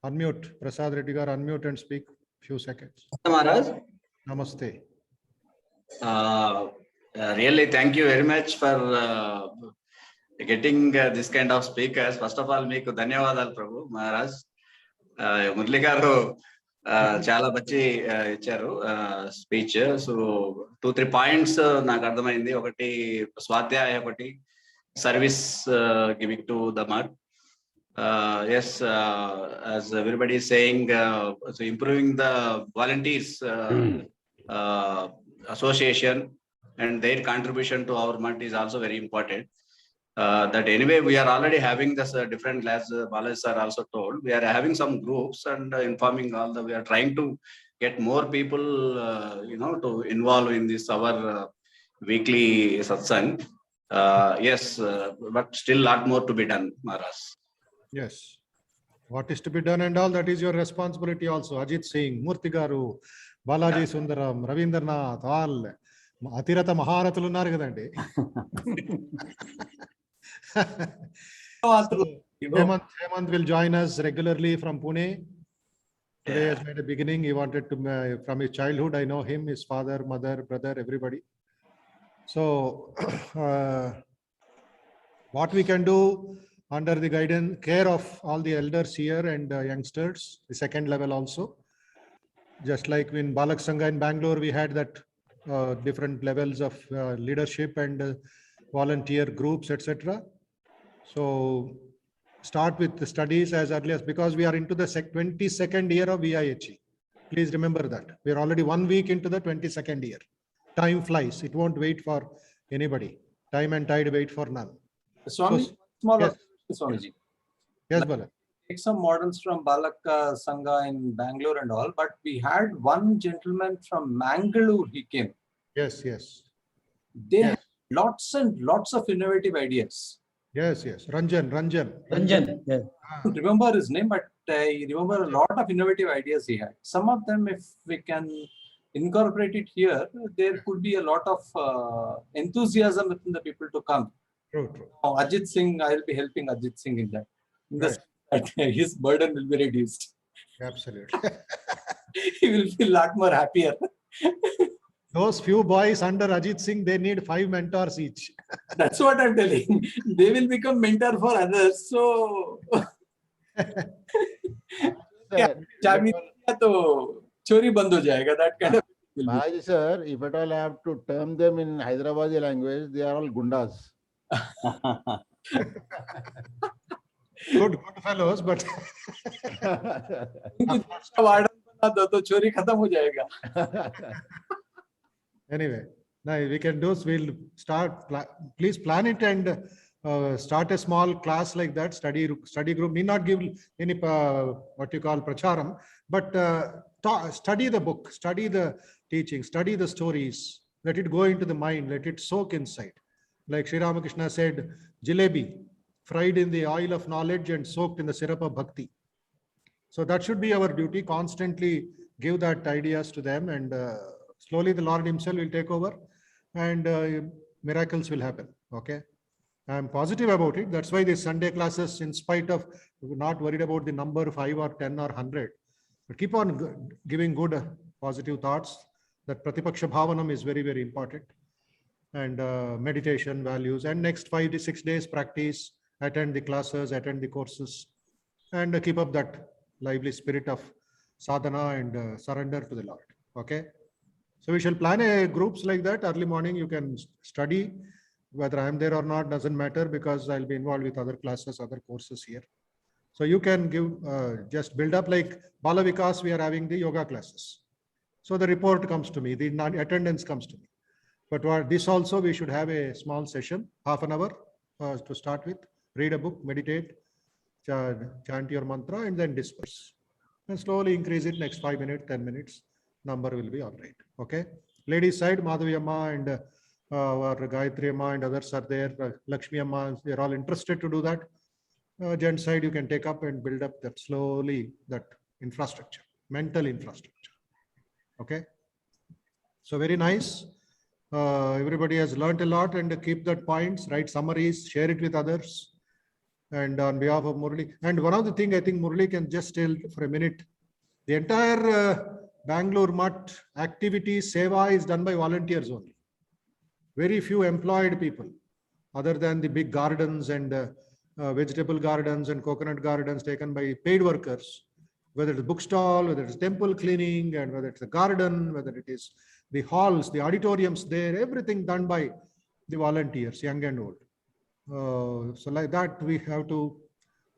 Unmute. Prasad Reddy garu, unmute and speak few seconds. Maharaj, Namaste. Really thank you very much for getting this kind of speakers. First of all, meeku ధన్యవాదాలు Prabhu Maharaj. Murli garu చాలా మంచి ఇచ్చారు స్పీచ్. సో 2-3 పాయింట్స్ నాకు అర్థమైంది. ఒకటి స్వాధ్యాయ, ఒకటి service giving to the mud. Yes, as everybody is saying, so improving the volunteers association and their contribution to our mud is also very important. That anyway, we are already having this different, as Balaji sir also told, we are having some groups and informing all the, we are trying to get more people, to involve in this, our weekly satsang. Yes, but still lot more to be done, Maharaj. Yes. What is to be done and all, that is your responsibility also. Ajit Singh, Murthy garu, Balaji Sundaram, Ravindranath, all. Atirata Maharathulu unnaru kadandi. Hemant will join us regularly from Pune. Today has made a beginning. He wanted to, from his childhood, I know him, his father, mother, brother, everybody. So, what we can do under the guidance, care of all the elders here and youngsters, the second level also. Just like in Balak Sangha in Bangalore, we had that different levels of leadership and volunteer groups, etc. So start with the studies as early as, because we are into the 22nd year of VIHE. Please remember that. We are already 1 week into the 22nd year. Time flies. It won't wait for anybody. Time and tide wait for none. Swami, So, small yes. Swamiji. Yes, Bala. Take some models from Balak Sangha in Bangalore and all, but we had one gentleman from Mangalore, he came. Yes, yes. They Yes. had lots and lots of innovative ideas. Yes, yes. Ranjan. Yeah. I don't remember his name, but I remember a lot of innovative ideas he had. Some of them, if we can incorporate it here, there could be a lot of enthusiasm within the people to come. True. Now, Ajit Singh, I'll be helping Ajit Singh in that. In the Right. sense that his burden will be reduced. Absolutely. He will feel a lot more happier. Those few boys under Ajit Singh, they need 5 mentors each. That's what I'm telling. They will become mentor for others. So, चाबी तो चोरी बंद हो जाएगा. That kind of. Maharaj sir, if at all I have to term them in Hyderabadi language, they are all gundas. Good fellows, but warden बना दो तो चोरी खत्म हो जाएगा. anyway, now we can do, we'll start, please plan it and start a small class like that, study group. Need not give any, what you call pracharam, but study the book, study the teaching, study the stories, let it go into the mind, let it soak inside. Like Sri Ramakrishna said, jalebi, fried in the oil of knowledge and soaked in the syrup of bhakti. So that should be our duty, constantly give that ideas to them, and slowly the Lord himself will take over and miracles will happen. Okay. I'm positive about it. That's why these Sunday classes, in spite of not worried about the number 5 or 10 or 100, but keep on giving good positive thoughts. That Pratipaksha Bhavanam is very, very important. And meditation values, and next 5 to 6 days practice, attend the classes, attend the courses, and keep up that lively spirit of sadhana and surrender to the Lord. Okay. So we shall plan a groups like that. Early morning you can study. Whether I am there or not doesn't matter, because I'll be involved with other classes, other courses here. So you can give, just build up, like Bala Vikas, we are having the yoga classes. So the report comes to me, the attendance comes to me. But this also, we should have a small session, half an hour to start with, read a book, meditate, chant your mantra, and then disperse. And slowly increase it, next 5 minutes, 10 minutes, number will be all right. Okay. Ladies side, Madhavi Amma and Gayatri Amma and others are there. Lakshmi Amma, they are all interested to do that. Gent side, you can take up and build up that slowly, that infrastructure, mental infrastructure. Okay. So very nice. Everybody has learned a lot, and keep that points, write summaries, share it with others. And on behalf of Murli, and one of the thing I think Murli can just tell for a minute, the entire Bangalore Mutt activity, seva is done by volunteers only. Very few employed people, other than the big gardens and vegetable gardens and coconut gardens taken by paid workers, whether it's bookstall, whether it's temple cleaning, and whether it's a garden, whether it is the halls, the auditoriums there, everything done by the volunteers, young and old. So like that, we have to,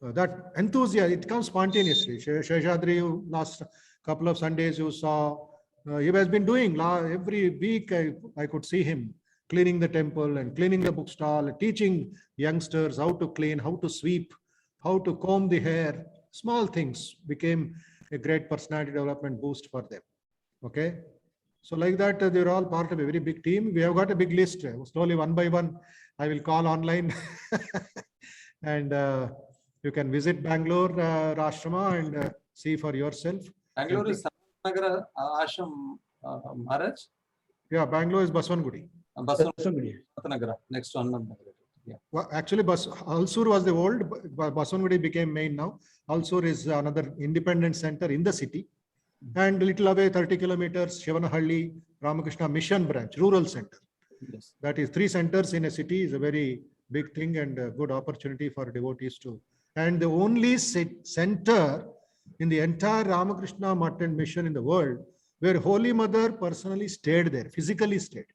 that enthusiasm, it comes spontaneously. Sheshadri, last couple of Sundays you saw, he has been doing, every week I could see him cleaning the temple and cleaning the bookstall, teaching youngsters how to clean, how to sweep, how to comb the hair. Small things became a great personality development boost for them. Okay. So like that, they're all part of a very big team. We have got a big list. Slowly, one by one, I will call online. And you can visit Bangalore Ashrama and see for yourself. Bangalore is Nagara Ashram, Maharaj? Yeah, Bangalore is Baswangudi. Baswangudi, next to Anand Nagar. Yeah. Well, actually, Alsur was the old, Baswangudi became main now. Alsur is another independent center in the city. And a little away, 30 kilometers, Shivanahalli, Ramakrishna Mission Branch, rural center. Yes. That is 3 centers in a city is a very big thing and a good opportunity for devotees to. And the only center in the entire Ramakrishna Mutt and Mission in the world where Holy Mother personally stayed there, physically stayed.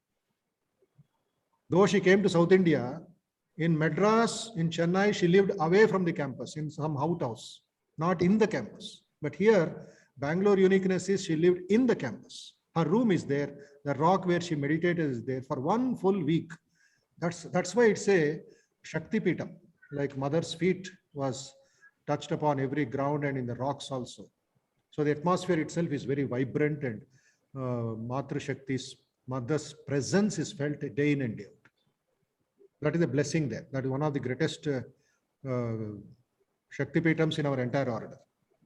Though she came to South India, in Madras, in Chennai, she lived away from the campus in some outhouse, not in the campus. But here, Bangalore uniqueness is she lived in the campus. Her room is there. The rock where she meditated is there for 1 full week. That's why it's a Shakti Pitam, like Mother's feet was touched upon every ground and in the rocks also. So the atmosphere itself is very vibrant and Matra Shakti's Mother's presence is felt day in and day out. That is a blessing there. That is one of the greatest Shakti Pitams in our entire order.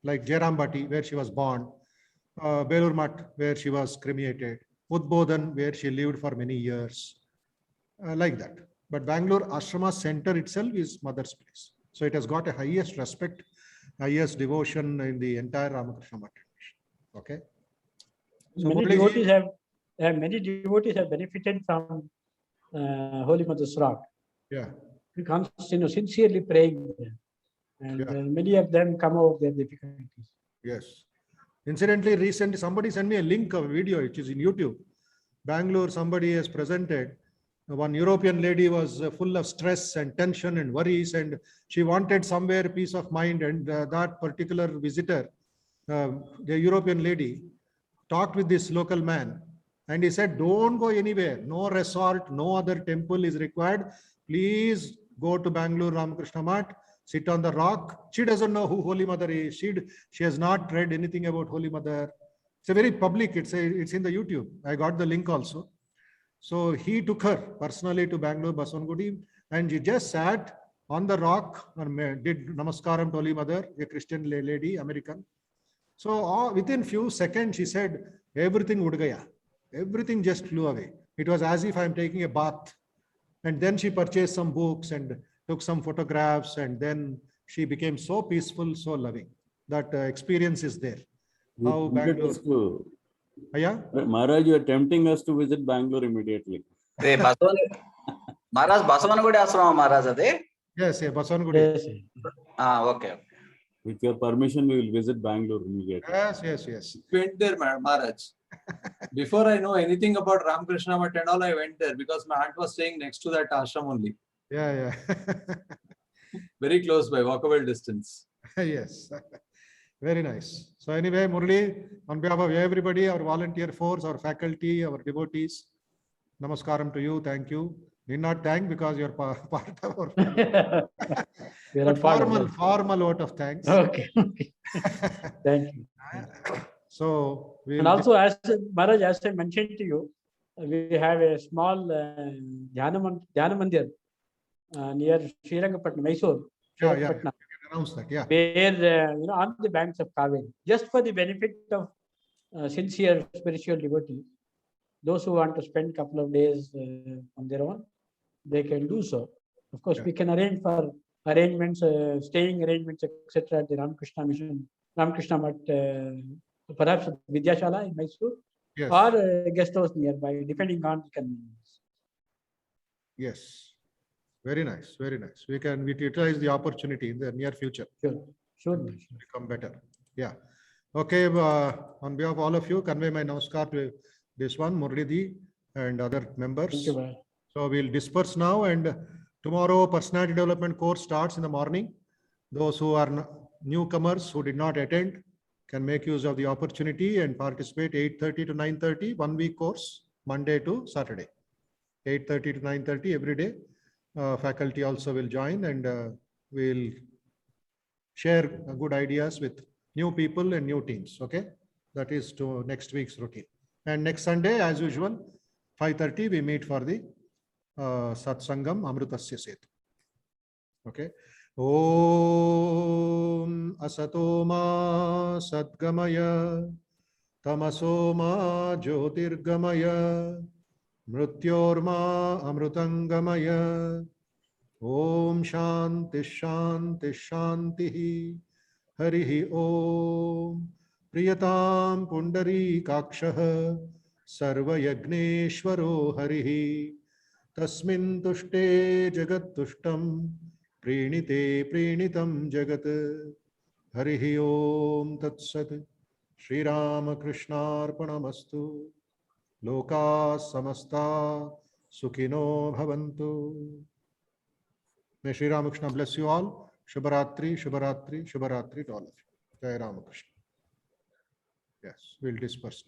Like Jairambati, where she was born, Belur Mutt, where she was cremated, Udbodhan, where she lived for many years, like that. But Bangalore Ashrama Center itself is Mother's place. So it has got a highest respect, highest devotion in the entire Ramakrishna Mutt. Okay. So many devotees have benefited from Holy Mother's rock. Yeah. Because sincerely praying there. And many of them come out of their difficulties. Yes. Incidentally, recently somebody sent me a link of a video which is in YouTube. Bangalore, somebody has presented. One European lady was full of stress and tension and worries, and she wanted somewhere peace of mind. And that particular visitor, the European lady, talked with this local man, and he said, "Don't go anywhere. No resort, no other temple is required. Please go to Bangalore Ramakrishna Mutt. Sit on the rock." She doesn't know who Holy Mother is. She has not read anything about Holy Mother. It's a very public, it's in the YouTube. I got the link also. So he took her personally to Bangalore Baswangudi and she just sat on the rock and did Namaskaram to Holy Mother, a Christian lady, American. So within few seconds, she said, everything ud gaya. Everything just flew away. It was as if I'm taking a bath. And then she purchased some books and took some photographs, and then she became so peaceful, so loving. That experience is there. How Bangalore. Yeah? Maharaj, you are tempting us to visit Bangalore immediately. Maharaj, Basavangudi Ashrama Maharaj ade? Yes, Basavangudi. Yes. Okay. With your permission, we will visit Bangalore immediately. Yes. Went there, Maharaj. Before I know anything about Ramakrishna Mutt and all, I went there because my aunt was staying next to that ashram only. Yeah. Very close by, walkable distance. Yes. Very nice. So anyway, Murli, on behalf of everybody, our volunteer force, our faculty, our devotees, namaskaram to you. Thank you. Need not thank because you're part of our family. Formal vote of thanks. Okay. Thank you. So and also, as Maharaj, as I mentioned to you, we have a small Dhyana Mandir near Srirangapatna, Mysore. Yeah. You can announce that. Yeah. Where on the banks of Kaveri, just for the benefit of sincere spiritual devotees, those who want to spend a couple of days on their own, they can do so. Of course, we can arrange for arrangements, staying arrangements, etc. at the Ramakrishna Mission, Ramakrishna Math, perhaps Vidyashala in Mysore, Yes. or guest house nearby, depending on the convenience. Yes. Very nice. Very nice. We utilize the opportunity in the near future. Sure. Become better. Yeah. Okay. On behalf of all of you, convey my namaskar to this one, Murlidhi and other members. Thank you, Maharaj. So we'll disperse now, and tomorrow personality development course starts in the morning. Those who are newcomers who did not attend can make use of the opportunity and participate 8:30 to 9:30, 1 week course, Monday to Saturday, 8:30 to 9:30 every day. Faculty also will join, and we'll share good ideas with new people and new teams. Okay. That is to next week's routine. And next Sunday, as usual, 5:30, we meet for the Satsangam Amrutasya Setu. Okay. Om Asatoma Sadgamaya Tamasoma Jyotirgamaya Mrutyorma Amrutangamaya. Om Shanti Shanti Shanti Harihi Om Priyatam Pundari Kakshah Sarva Yagneshwaro Harihi Tasmin Tushte Jagat Tushtam Prinite Prinitam Jagat Harihi Om Tat Sat Shri Ramakrishna Arpanamastu Loka Samasta Sukhino Bhavantu. May Shri Ramakrishna bless you all. Shubharatri, Shubharatri, Shubharatri to all of you. Jai Ramakrishna. Yes, we'll disperse.